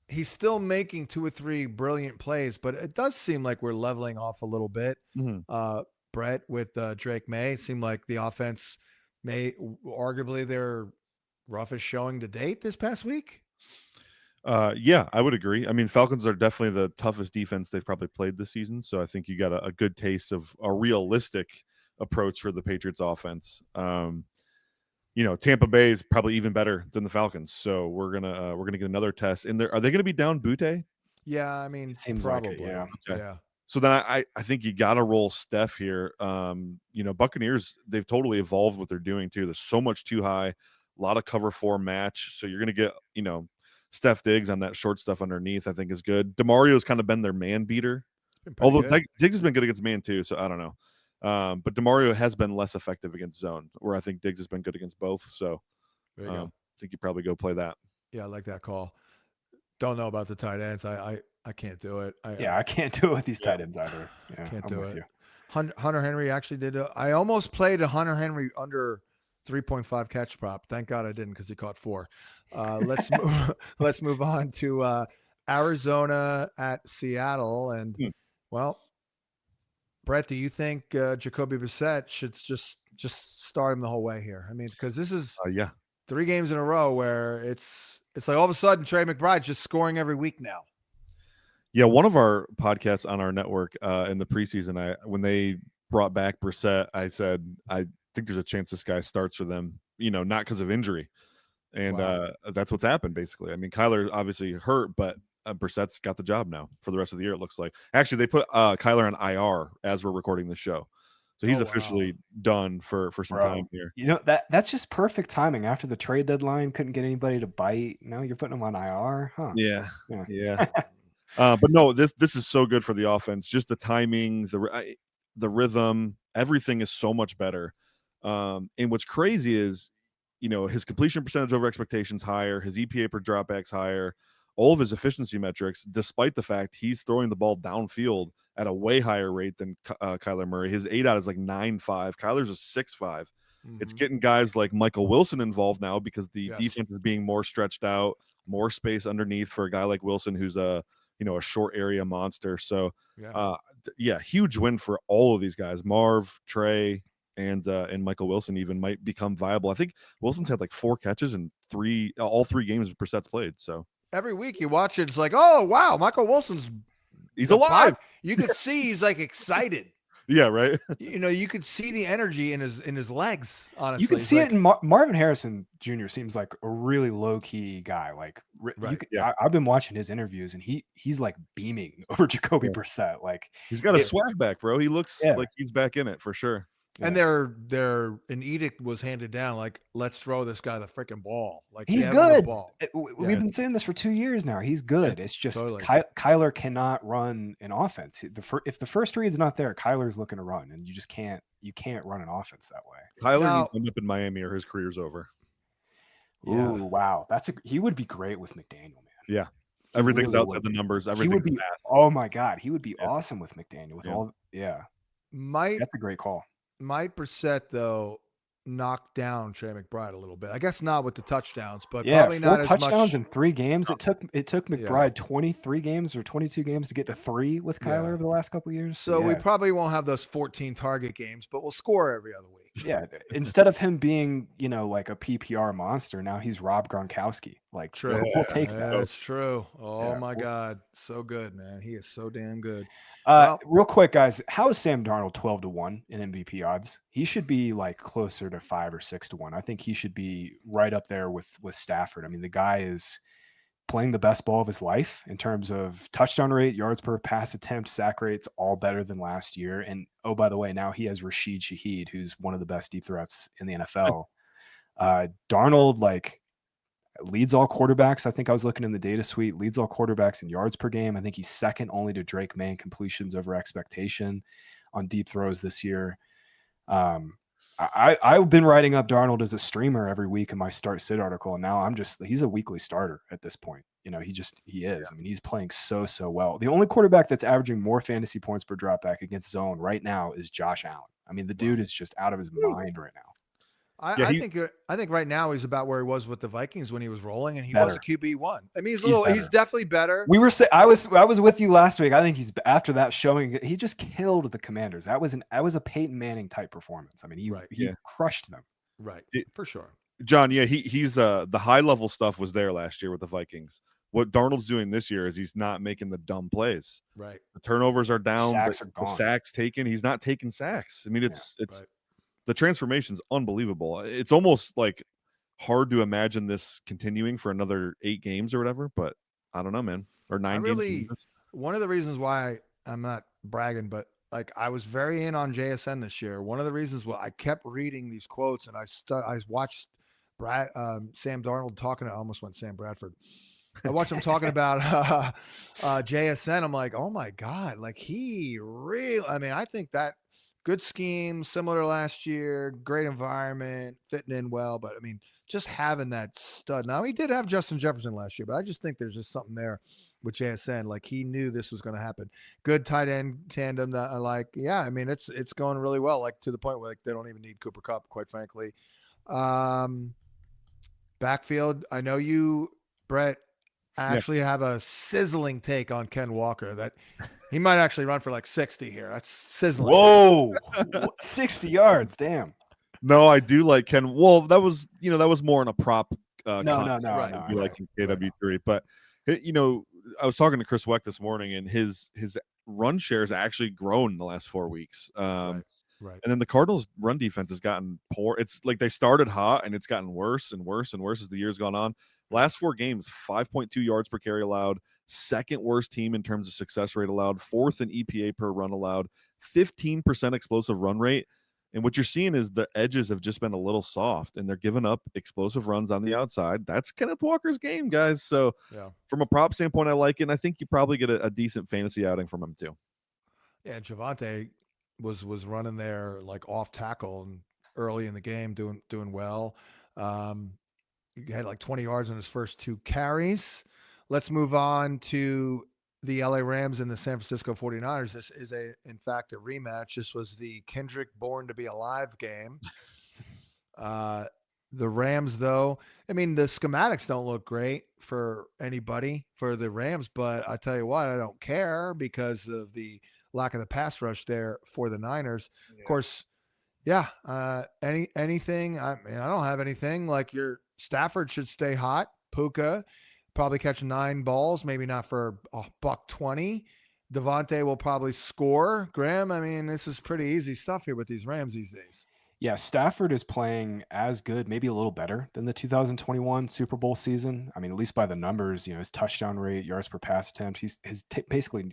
he's still making 2 or 3 brilliant plays, but it does seem like we're leveling off a little bit. Brett, with Drake May, it seemed like the offense may arguably their roughest showing to date this past week. Yeah, I would agree. I mean, Falcons are definitely the toughest defense they've probably played this season. So I think you got a good taste of a realistic approach for the Patriots offense. Tampa Bay is probably even better than the Falcons. So we're gonna get another test in there. Are they gonna be down Butte? Yeah, I mean, seems probably. Like it, yeah. Okay. Yeah. So then I think you got to roll Steph here. Buccaneers, they've totally evolved what they're doing too. There's so much too high, a lot of cover 4 match. So you're gonna get Steph Diggs on that short stuff underneath. I think is good. DeMario's kind of been their man beater, although Diggs has been good against man too. So I don't know. But DeMario has been less effective against zone, where I think Diggs has been good against both. So there you go. I think you probably go play that. Yeah, I like that call. Don't know about the tight ends. I can't do it. I can't do it with these tight ends either. Yeah, can't do it. Hunter Henry actually did. I almost played a Hunter Henry under 3.5 catch prop. Thank God I didn't, because he caught 4. Let's move on to Arizona at Seattle. And Brett, do you think Jacoby Brissett should just start him the whole way here? I mean, because this is 3 games in a row where it's like all of a sudden Trey McBride's just scoring every week now. Yeah, one of our podcasts on our network in the preseason, when they brought back Brissett, I said think there's a chance this guy starts for them, not because of injury. And that's what's happened, basically. I mean, Kyler obviously hurt, but Brissett's got the job now for the rest of the year, it looks like. Actually, they put Kyler on IR as we're recording the show. So he's officially done for some time here. That's just perfect timing. After the trade deadline, couldn't get anybody to bite. Now you're putting him on IR, huh? Yeah. But no, this is so good for the offense. Just the timing, the rhythm, everything is so much better. And what's crazy is, his completion percentage over expectations higher, his EPA per dropbacks higher, all of his efficiency metrics, despite the fact he's throwing the ball downfield at a way higher rate than Kyler Murray. His 8-out is like 9.5. Kyler's a 6.5. Mm-hmm. It's getting guys like Michael Wilson involved now because the defense is being more stretched out, more space underneath for a guy like Wilson who's a short area monster. So huge win for all of these guys. Marv, Trey, and Michael Wilson even might become viable. I think Wilson's had like 4 catches in all three games Brissett's played. So every week you watch it, it's like, oh wow, Michael Wilson's alive. You could see he's like excited. Yeah, right. You could see the energy in his legs. Honestly, you could see it in Marvin Harrison Jr. seems like a really low key guy. Like, I've been watching his interviews, and he's like beaming over Jacoby Brissett. Like, he's got a swag back, bro. He looks like he's back in it for sure. And an edict was handed down, like, let's throw this guy the freaking ball. Like, he's good. We've been saying this for 2 years now. He's good. It's just Kyler cannot run an offense. If the first read's not there, Kyler's looking to run, and you can't run an offense that way. Kyler needs to end up in Miami or his career's over. Ooh, wow. he would be great with McDaniel, man. Yeah. Everything's really outside the numbers. Everything's fast. Oh my God. He would be awesome with McDaniel that's a great call. Might Brissett, though, knock down Trey McBride a little bit? I guess not with the touchdowns, but probably not as much. 4 touchdowns in 3 games. It took McBride 23 games or 22 games to get to 3 with Kyler over the last couple of years. So we probably won't have those 14 target games, but we'll score every other week. Yeah, instead of him being, like a PPR monster, now he's Rob Gronkowski. Like, true. We'll take that. That's true. Oh my God, so good, man. He is so damn good. Real quick, guys, how is Sam Darnold 12-1 in MVP odds? He should be like closer to 5 or 6-1. I think he should be right up there with Stafford. I mean, the guy is playing the best ball of his life in terms of touchdown rate, yards per pass attempt, sack rates, all better than last year. And oh, by the way, now he has Rashid Shaheed, who's one of the best deep threats in the NFL. Darnold, leads all quarterbacks. I think I was looking in the data suite, leads all quarterbacks in yards per game. I think he's second only to Drake May in completions over expectation on deep throws this year. I've been writing up Darnold as a streamer every week in my start sit article. And now he's a weekly starter at this point. He is. Yeah. I mean, he's playing so well. The only quarterback that's averaging more fantasy points per dropback against zone right now is Josh Allen. I mean, the dude is just out of his mind right now. I think right now he's about where he was with the Vikings when he was rolling, and he was a QB1. I mean, he's definitely better. I was with you last week. I think he's after that showing he just killed the Commanders. That was a Peyton Manning type performance. I mean, he crushed them. Right, for sure. John, he's the high level stuff was there last year with the Vikings. What Darnold's doing this year is he's not making the dumb plays. Right, the turnovers are down. Sacks are gone. The sacks taken. He's not taking sacks. I mean, it's. Right. The transformation's unbelievable. It's almost like hard to imagine this continuing for another 8 games or whatever, but I don't know, man. Or 9 games. One of the reasons why I'm not bragging, but I was very in on JSN this year. One of the reasons why I kept reading these quotes, and I watched Sam Darnold talking. I almost went Sam Bradford. I watched him talking about JSN. I'm like, oh my God, he really. I mean, I think that. Good scheme, similar to last year, great environment, fitting in well. But, I mean, just having that stud. Now, he did have Justin Jefferson last year, but I just think there's just something there with JSN. He knew this was going to happen. Good tight end tandem that I like. Yeah, I mean, it's going really well, to the point where they don't even need Cooper Kupp, quite frankly. Backfield, I know you, Brett, actually have a sizzling take on Ken Walker that he might actually run for 60 here. That's sizzling. Whoa, 60 yards. Damn. No, I do like Ken. Well, that was more on a prop. No. Like KW3, but I was talking to Chris Weck this morning, and his run share has actually grown in the last 4 weeks. Right. And then the Cardinals' run defense has gotten poor. It's like they started hot, and it's gotten worse and worse and worse as the year's gone on. Last 4 games, 5.2 yards per carry allowed, second worst team in terms of success rate allowed, fourth in EPA per run allowed, 15% explosive run rate. And what you're seeing is the edges have just been a little soft, and they're giving up explosive runs on the outside. That's Kenneth Walker's game, guys. So from a prop standpoint, I like it, and I think you probably get a decent fantasy outing from him too. Yeah, Javonte was running there like off tackle and early in the game, doing well. He had like 20 yards on his first 2 carries. Let's move on to the LA Rams and the San Francisco 49ers. This is in fact a rematch. This was the Kendrick Born to Be Alive game. The Rams, though, I mean, the schematics don't look great for anybody for the Rams, but I tell you what, I don't care because of the lack of the pass rush there for the Niners. Yeah. Of course, anything. I mean, I don't have anything. Like your Stafford should stay hot. Puka probably catch 9 balls, maybe not for $120. Devontae will probably score. Graham, I mean, this is pretty easy stuff here with these Rams these days. Yeah, Stafford is playing as good, maybe a little better than the 2021 Super Bowl season. I mean, at least by the numbers, his touchdown rate, yards per pass attempt, he's basically,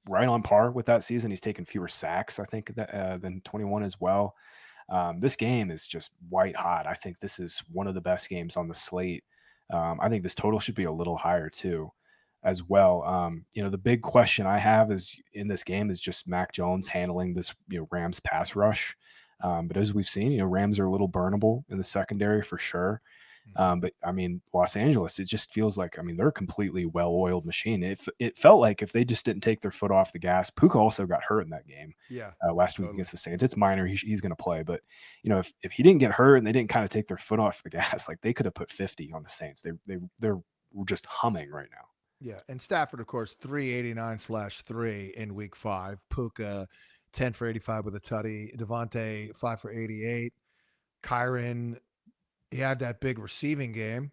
right on par with that season. He's taken fewer sacks, I think, than 21 as well. This game is just white hot. I think this is one of the best games on the slate. I think this total should be a little higher too, as well. The big question I have is in this game is just Mac Jones handling this, Rams pass rush. But as we've seen, Rams are a little burnable in the secondary for sure. But I mean, Los Angeles, it just feels like, they're a completely well-oiled machine. It felt like if they just didn't take their foot off the gas. Puka also got hurt in that game. Last week against the Saints. It's minor. He's going to play, but if he didn't get hurt and they didn't kind of take their foot off the gas, like they could have put 50 on the Saints. They're just humming right now. Yeah, and Stafford, of course, 389/3 in week 5. Puka 10 for 85 with a tutty. Devontae 5 for 88. Kyron, he had that big receiving game.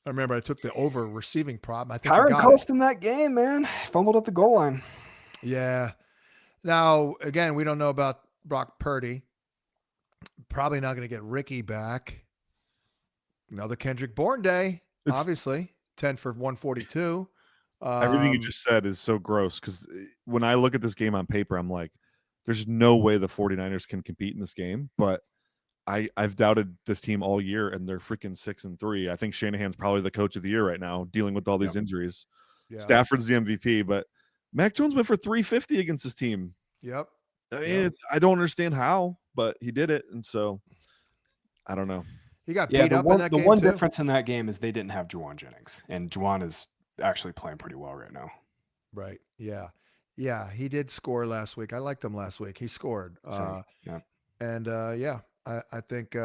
I remember I took the over receiving prop. I think Kyron cost him that game, man. Fumbled at the goal line. Yeah. Now, again, we don't know about Brock Purdy. Probably not going to get Ricky back. Another Kendrick Bourne day, obviously. 10 for 142. Everything you just said is so gross because when I look at this game on paper, I'm like, there's no way the 49ers can compete in this game. But I've doubted this team all year, and they're freaking 6-3. I think Shanahan's probably the coach of the year right now, dealing with all these injuries. Yeah. Stafford's the MVP, but Mac Jones went for 350 against this team. Yep. I mean, I don't understand how, but he did it, and so I don't know. He got beat up in that game. The one difference in that game is they didn't have Juwan Jennings, and Juwan is actually playing pretty well right now. Right. Yeah. Yeah. He did score last week. I liked him last week. He scored. I think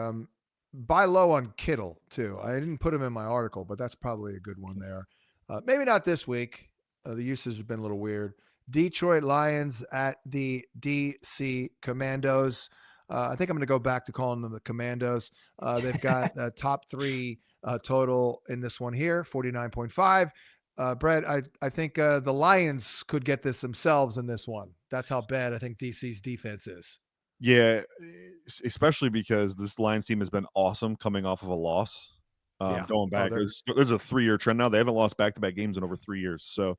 buy low on Kittle too. I didn't put him in my article, but that's probably a good one there. Maybe not this week. The usage has been a little weird. Detroit Lions at the DC Commandos. I think I'm going to go back to calling them the Commandos. They've got a top 3 total in this one here, 49.5. Brett, I think the Lions could get this themselves in this one. That's how bad I think DC's defense is. Yeah, especially because this Lions team has been awesome coming off of a loss. Going back, there's a 3-year trend now. They haven't lost back-to-back games in over 3 years. So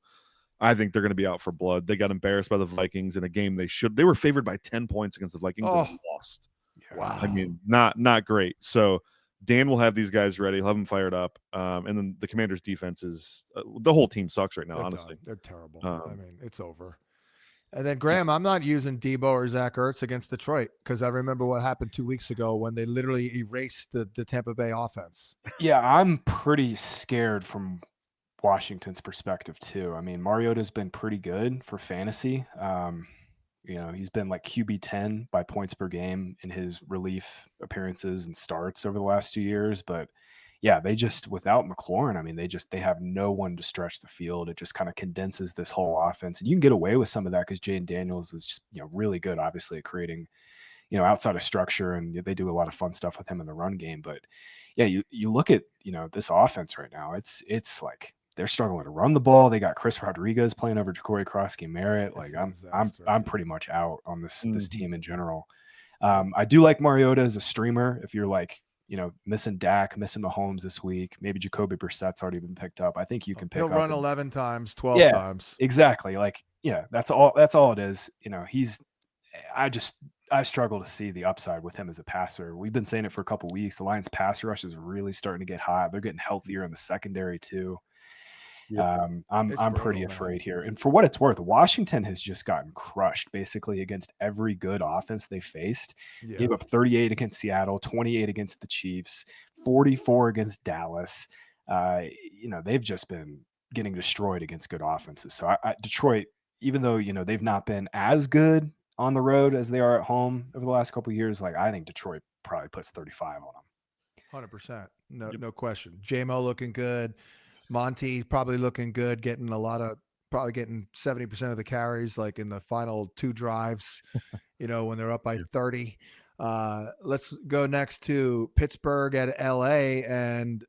I think they're going to be out for blood. They got embarrassed by the Vikings in a game they were favored by 10 points against the Vikings and lost. Wow. I mean, not great. So Dan will have these guys ready. He'll have them fired up. And then the Commanders' defense is the whole team sucks right now, honestly. They're terrible. I mean, it's over. And then, Graham, I'm not using Debo or Zach Ertz against Detroit because I remember what happened 2 weeks ago when they literally erased the Tampa Bay offense. Yeah, I'm pretty scared from Washington's perspective too. I mean, Mariota's been pretty good for fantasy. He's been like QB 10 by points per game in his relief appearances and starts over the last 2 years. But yeah, they just, without McLaurin, I mean, they have no one to stretch the field. It just kind of condenses this whole offense. And you can get away with some of that because Jaden Daniels is just, really good, obviously, at creating, outside of structure. And they do a lot of fun stuff with him in the run game. But yeah, you look at, this offense right now, it's like they're struggling to run the ball. They got Chris Rodriguez playing over Ja'Cory Krosky-Merritt. Like I'm pretty much out on this team in general. I do like Mariota as a streamer. If you're like, missing Dak, missing Mahomes this week, maybe Jacoby Brissett's already been picked up. I think you can pick up. He'll run 11 times, 12 times. Exactly. Like, that's all it is. I struggle to see the upside with him as a passer. We've been saying it for a couple of weeks. The Lions pass rush is really starting to get hot. They're getting healthier in the secondary too. Yeah. I'm pretty afraid here. And for what it's worth, Washington has just gotten crushed basically against every good offense they faced. Yeah. Gave up 38 against Seattle, 28 against the Chiefs, 44 against Dallas. They've just been getting destroyed against good offenses. So Detroit, even though, they've not been as good on the road as they are at home over the last couple of years, like I think Detroit probably puts 35 on them. 100%. No question. J-Mo looking good. Monty probably looking good, probably getting 70% of the carries, like in the final 2 drives, when they're up by 30. Let's go next to Pittsburgh at LA. And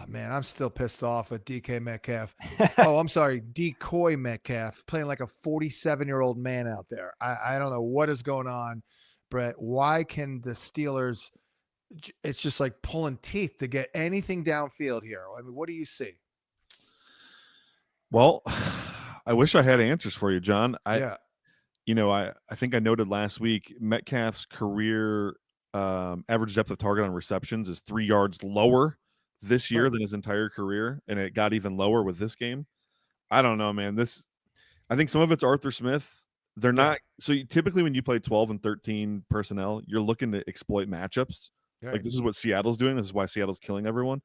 man, I'm still pissed off at DK Metcalf. I'm sorry, Decoy Metcalf playing like a 47-year-old man out there. I don't know what is going on, Brett. Why can the Steelers, it's just like pulling teeth to get anything downfield here? I mean, what do you see? Well, I wish I had answers for you, John. I think I noted last week Metcalf's career average depth of target on receptions is 3 yards lower this year than his entire career, and it got even lower with this game. I don't know, man. I think some of it's Arthur Smith. They're not so typically when you play 12 and 13 personnel, you're looking to exploit matchups. Right. Like this is what Seattle's doing. This is why Seattle's killing everyone.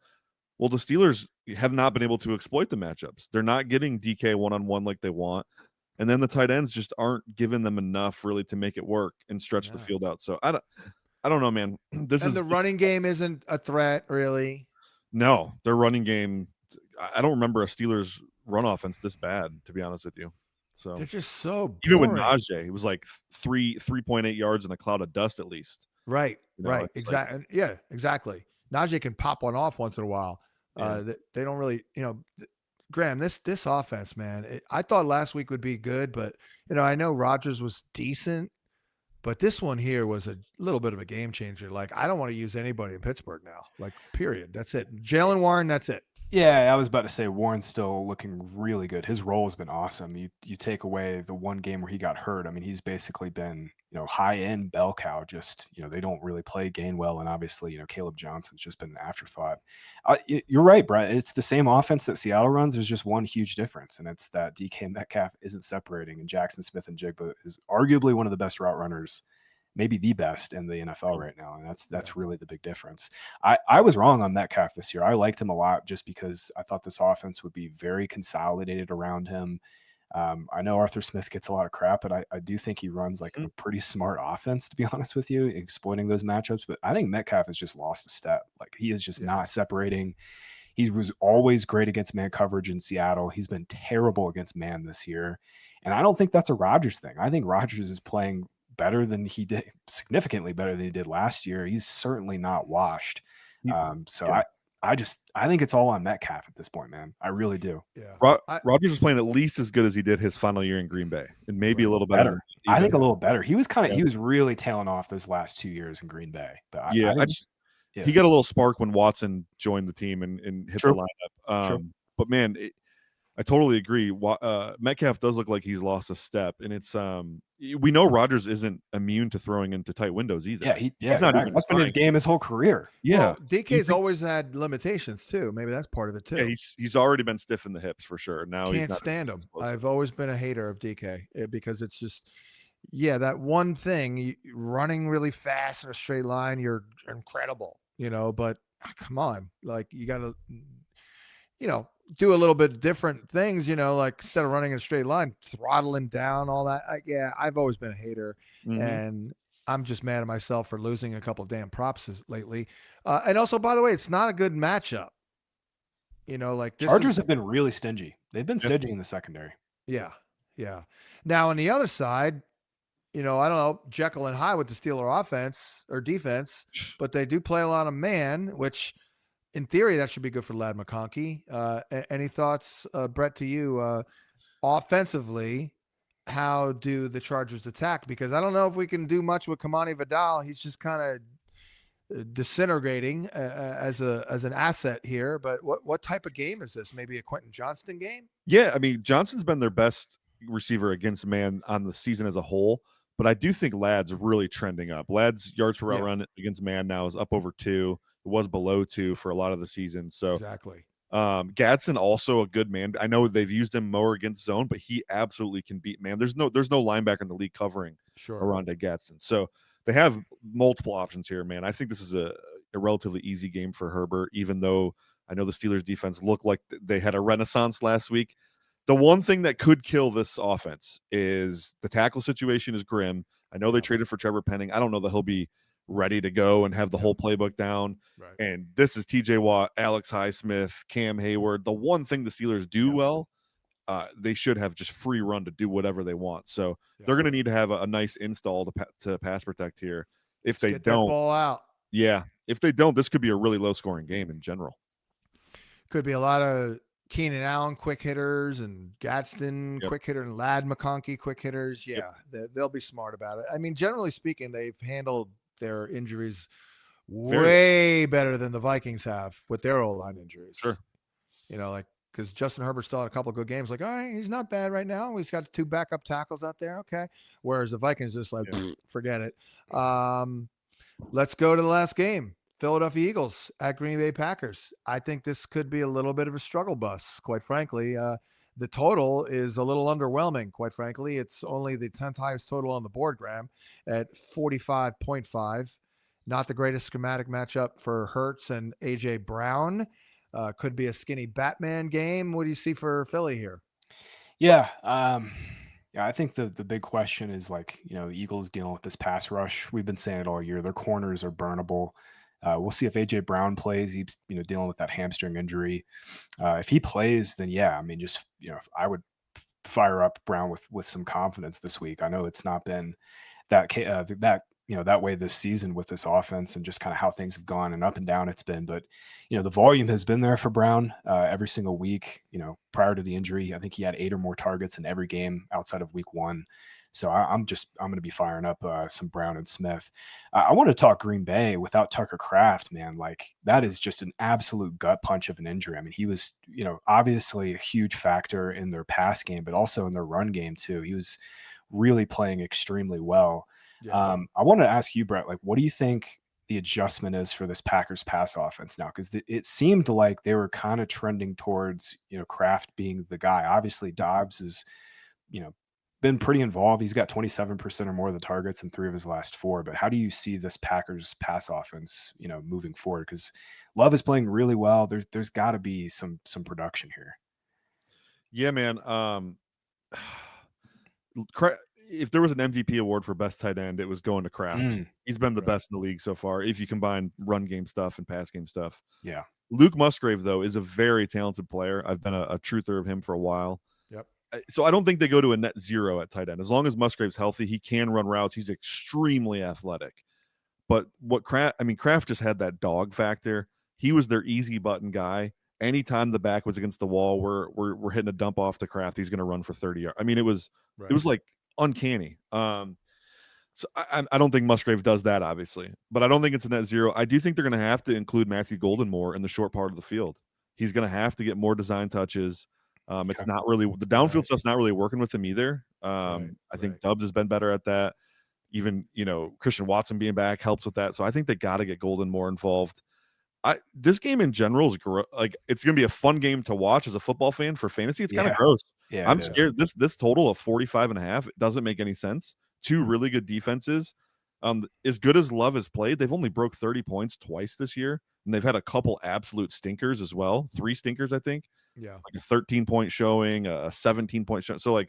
Well, the Steelers have not been able to exploit the matchups. They're not getting DK one-on-one like they want. And then the tight ends just aren't giving them enough really to make it work and stretch the field out. So I don't know, man. The running game isn't a threat, really. No, their running game. I don't remember a Steelers run offense this bad, to be honest with you. So they're just so boring. Even with Najee, it was like 3.8 yards in a cloud of dust at least. Right. Right. Exactly. Yeah, exactly. Najee can pop one off once in a while. Yeah. They don't really, Graham, this offense, man, I thought last week would be good, but, I know Rodgers was decent, but this one here was a little bit of a game changer. Like, I don't want to use anybody in Pittsburgh now. Like, period. That's it. Jalen Warren, that's it. Yeah, I was about to say Warren's still looking really good. His role has been awesome. You take away the one game where he got hurt. I mean, he's basically been, high-end bell cow. Just, they don't really play Gainwell, and obviously, Caleb Johnson's just been an afterthought. You're right, Brett. It's the same offense that Seattle runs. There's just one huge difference, and it's that DK Metcalf isn't separating, and Jackson Smith and Jigba is arguably one of the best route runners, maybe the best in the NFL right now. And that's really the big difference. I was wrong on Metcalf this year. I liked him a lot just because I thought this offense would be very consolidated around him. I know Arthur Smith gets a lot of crap, but I do think he runs like a pretty smart offense, to be honest with you, exploiting those matchups. But I think Metcalf has just lost a step. Like he is just not separating. He was always great against man coverage in Seattle. He's been terrible against man this year. And I don't think that's a Rodgers thing. I think Rodgers is playing better than he did, significantly better than he did last year. He's certainly not washed. I think it's all on Metcalf at this point, man. I really do. Yeah. Rodgers was playing at least as good as he did his final year in Green Bay, and maybe a little better. I think a little better. He was he was really tailing off those last 2 years in Green Bay. But he got a little spark when Watson joined the team and hit the lineup. But man, I totally agree. Metcalf does look like he's lost a step, and it's we know Rodgers isn't immune to throwing into tight windows either. He's not even. That's been his game his whole career. Yeah, well, DK's always had limitations too. Maybe that's part of it too. Yeah, he's already been stiff in the hips for sure. Now can't stand him. I've always been a hater of DK because it's just that one thing, running really fast in a straight line. You're incredible, But come on, like you got to, do a little bit different things, like instead of running in a straight line, throttling down all that. I've always been a hater, and I'm just mad at myself for losing a couple of damn props lately. And also, by the way, it's not a good matchup. Like Chargers have been really stingy. They've been stingy in the secondary. Yeah. Now on the other side, I don't know, Jekyll and Hyde with the Steeler offense or defense, but they do play a lot of man, which in theory, that should be good for Lad McConkey. Any thoughts, Brett, to you? Offensively, how do the Chargers attack? Because I don't know if we can do much with Kamani Vidal. He's just kind of disintegrating as an asset here. But what type of game is this? Maybe a Quentin Johnston game? Yeah, I mean, Johnson's been their best receiver against man on the season as a whole, but I do think Ladd's really trending up. Ladd's yards per route run against man now is up over 2. It was below 2 for a lot of the season. So exactly. Gadsden also a good man. I know they've used him more against zone, but he absolutely can beat man. There's no linebacker in the league covering Oronde Gadsden. So they have multiple options here, man. I think this is a relatively easy game for Herbert, even though I know the Steelers defense looked like they had a renaissance last week. The one thing that could kill this offense is the tackle situation is grim. I know they traded for Trevor Penning. I don't know that he'll be ready to go and have the whole playbook down. Right. And this is TJ Watt, Alex Highsmith, Cam Hayward. The one thing the Steelers do well, they should have just free run to do whatever they want. So they're going to need to have a nice install to pass protect here. If they get don't, that ball out. Yeah. If they don't, this could be a really low scoring game in general. Could be a lot of Keenan Allen quick hitters and Gadsden quick hitter and Lad McConkey quick hitters. Yeah, they'll be smart about it. I mean, generally speaking, they've handled their injuries way better than the Vikings have with their O-line injuries. Sure. You know, like, because Justin Herbert still had a couple of good games. Like, all right, he's not bad right now. He's got 2 backup tackles out there. Okay. Whereas the Vikings just like, forget it. Let's go to the last game. Philadelphia Eagles at Green Bay Packers. I think this could be a little bit of a struggle bus, quite frankly. The total is a little underwhelming, quite frankly. It's only the 10th highest total on the board, Graham, at 45.5. Not the greatest schematic matchup for Hurts and A.J. Brown. Could be a skinny Batman game. What do you see for Philly here? Yeah. I think the big question is, like, Eagles dealing with this pass rush. We've been saying it all year. Their corners are burnable. We'll see if A.J. Brown plays. He's dealing with that hamstring injury. If he plays, then I mean, just I would fire up Brown with some confidence this week. I know it's not been that that way this season with this offense and just kind of how things have gone and up and down it's been. But, the volume has been there for Brown every single week. Prior to the injury, I think he had 8 or more targets in every game outside of week 1. So I'm going to be firing up some Brown and Smith. I want to talk Green Bay without Tucker Kraft, man. Like, that is just an absolute gut punch of an injury. I mean, he was, obviously a huge factor in their pass game, but also in their run game too. He was really playing extremely well. Yeah. I want to ask you, Brett, like, what do you think the adjustment is for this Packers pass offense now? Because it seemed like they were kind of trending towards, Kraft being the guy. Obviously, Dobbs is, been pretty involved. He's got 27% or more of the targets in 3 of his last 4. But how do you see this Packers pass offense, moving forward? Because Love is playing really well. There's got to be some production here. Yeah, man. If there was an MVP award for best tight end, it was going to Kraft. He's been the best in the league so far, if you combine run game stuff and pass game stuff. Yeah. Luke Musgrave, though, is a very talented player. I've been a truther of him for a while. Yep. So I don't think they go to a net zero at tight end. As long as Musgrave's healthy, he can run routes. He's extremely athletic. But Kraft just had that dog factor. He was their easy button guy. Anytime the back was against the wall, we're hitting a dump off to Kraft. He's going to run for 30 yards. I mean, it was like uncanny. So I don't think Musgrave does that, obviously, but I don't think it's a net zero. I do think they're going to have to include Matthew Golden more in the short part of the field. He's going to have to get more design touches. It's not really the downfield stuff's not really working with him either. I think Dubs has been better at that. Even, Christian Watson being back helps with that. So I think they got to get Golden more involved. This game in general is it's going to be a fun game to watch as a football fan. For fantasy, it's kind of gross. Yeah, I'm scared. This total of 45.5, it doesn't make any sense. 2 really good defenses. As good as Love has played, they've only broke 30 points twice this year, and they've had a couple absolute stinkers as well. 3 stinkers, I think. Yeah, like a 13-point showing, a 17-point showing. So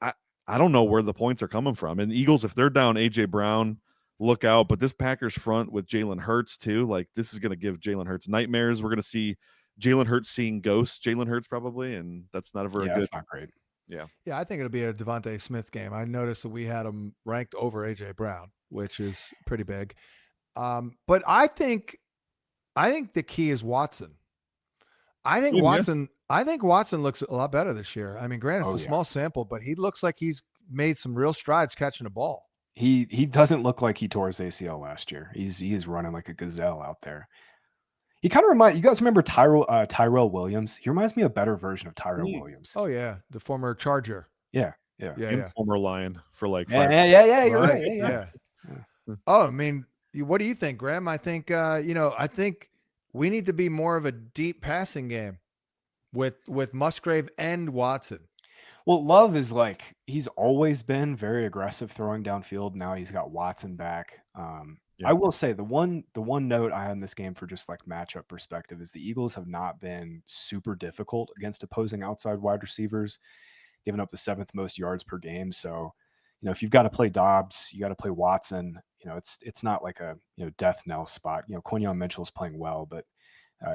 I don't know where the points are coming from. And the Eagles, if they're down A.J. Brown, look out. But this Packers front with Jalen Hurts too, this is going to give Jalen Hurts nightmares. We're going to see Jalen Hurts seeing ghosts, Jalen Hurts probably, and that's not a very good. That's not great. Yeah, I think it'll be a Devontae Smith game. I noticed that we had him ranked over A.J. Brown, which is pretty big. But I think I think the key is Watson. I think Watson looks a lot better this year. I mean, granted, it's a small sample, but he looks like he's made some real strides catching the ball. He doesn't look like he tore his ACL last year. He is running like a gazelle out there. He kind of you guys remember Tyrell Williams? He reminds me of a better version of Tyrell Williams. Oh yeah, the former Charger. Yeah. Former Lion for like 5 Yeah, you're right. Yeah. Oh, I mean, what do you think, Graham? I think I think we need to be more of a deep passing game with Musgrave and Watson. Well, Love is like, he's always been very aggressive throwing downfield. Now he's got Watson back. I will say the one note I had in this game for just like matchup perspective is the Eagles have not been super difficult against opposing outside wide receivers, giving up the 7th most yards per game. So, if you've got to play Dobbs, you got to play Watson. It's not like a death knell spot. Quinyon Mitchell's playing well, but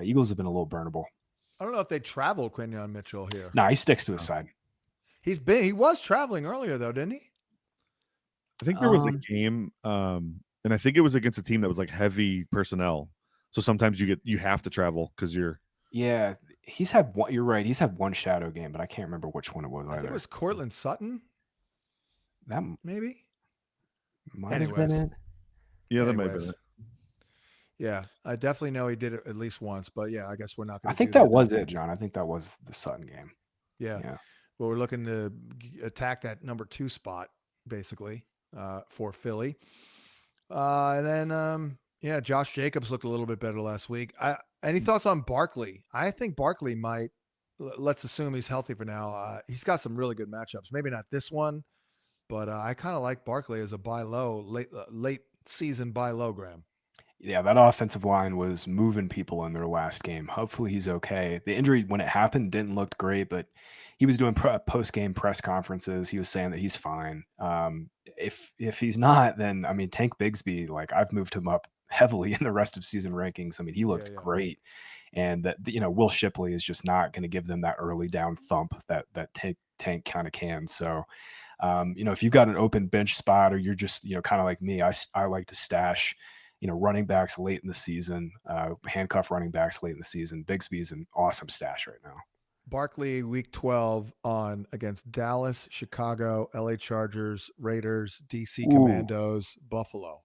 Eagles have been a little burnable. I don't know if they travel Quinyon Mitchell here. No, he sticks to his side. He was traveling earlier though, didn't he? I think there was a game, and I think it was against a team that was like heavy personnel. So sometimes you have to travel because you're. Yeah, he's had one. You're right. He's had one shadow game, but I can't remember which one it was. I think it was Cortland Sutton. That maybe might have been it. Yeah, that might have been it. Yeah, I definitely know he did it at least once, but yeah, I guess we're not going to. I think that was it, John. I think that was the Sutton game. Yeah. Well, we're looking to attack that number 2 spot, basically, for Philly. And then, Josh Jacobs looked a little bit better last week. Any thoughts on Barkley? I think Barkley might, let's assume he's healthy for now. He's got some really good matchups. Maybe not this one, but I kind of like Barkley as a buy low, late season buy low, Graham. Yeah, that offensive line was moving people in their last game. Hopefully he's okay. The injury, when it happened, didn't look great, but he was doing post-game press conferences. He was saying that he's fine. If he's not, then, I mean, Tank Bigsby, like, I've moved him up heavily in the rest of season rankings. I mean, he looked great. And that, Will Shipley is just not going to give them that early down thump that Tank kind of can. So, if you've got an open bench spot, or you're just, kind of like me, I like to stash running backs late in the season, handcuff running backs late in the season. Bigsby's an awesome stash right now. Barkley week 12 on against Dallas, Chicago, LA Chargers, Raiders, DC Commandos, Buffalo.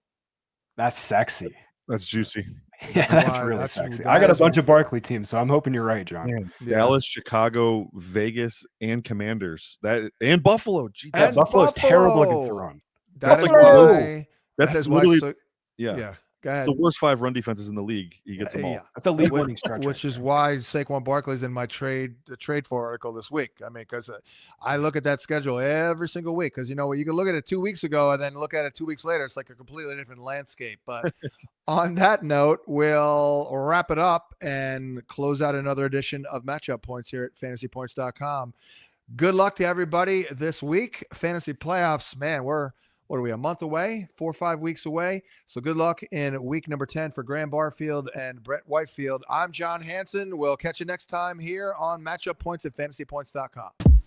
That's sexy. That's juicy. Yeah, that's really sexy. I got a bunch of Barkley teams, so I'm hoping you're right, John. Man, Dallas, Chicago, Vegas, and Commanders. And Buffalo. Gee, Buffalo's terrible against the run. That is why. Yeah. Go ahead. It's the worst 5 run defenses in the league. He gets them all. That's a league winning stretch. Which is why Saquon Barkley's in my trade for article this week. I mean, because I look at that schedule every single week. Because you can look at it 2 weeks ago and then look at it 2 weeks later. It's like a completely different landscape. But on that note, we'll wrap it up and close out another edition of Matchup Points here at fantasypoints.com. Good luck to everybody this week. Fantasy playoffs, man, what are we, a month away, 4 or 5 weeks away? So good luck in week number 10 for Graham Barfield and Brett Whitefield. I'm John Hansen. We'll catch you next time here on Matchup Points at fantasypoints.com.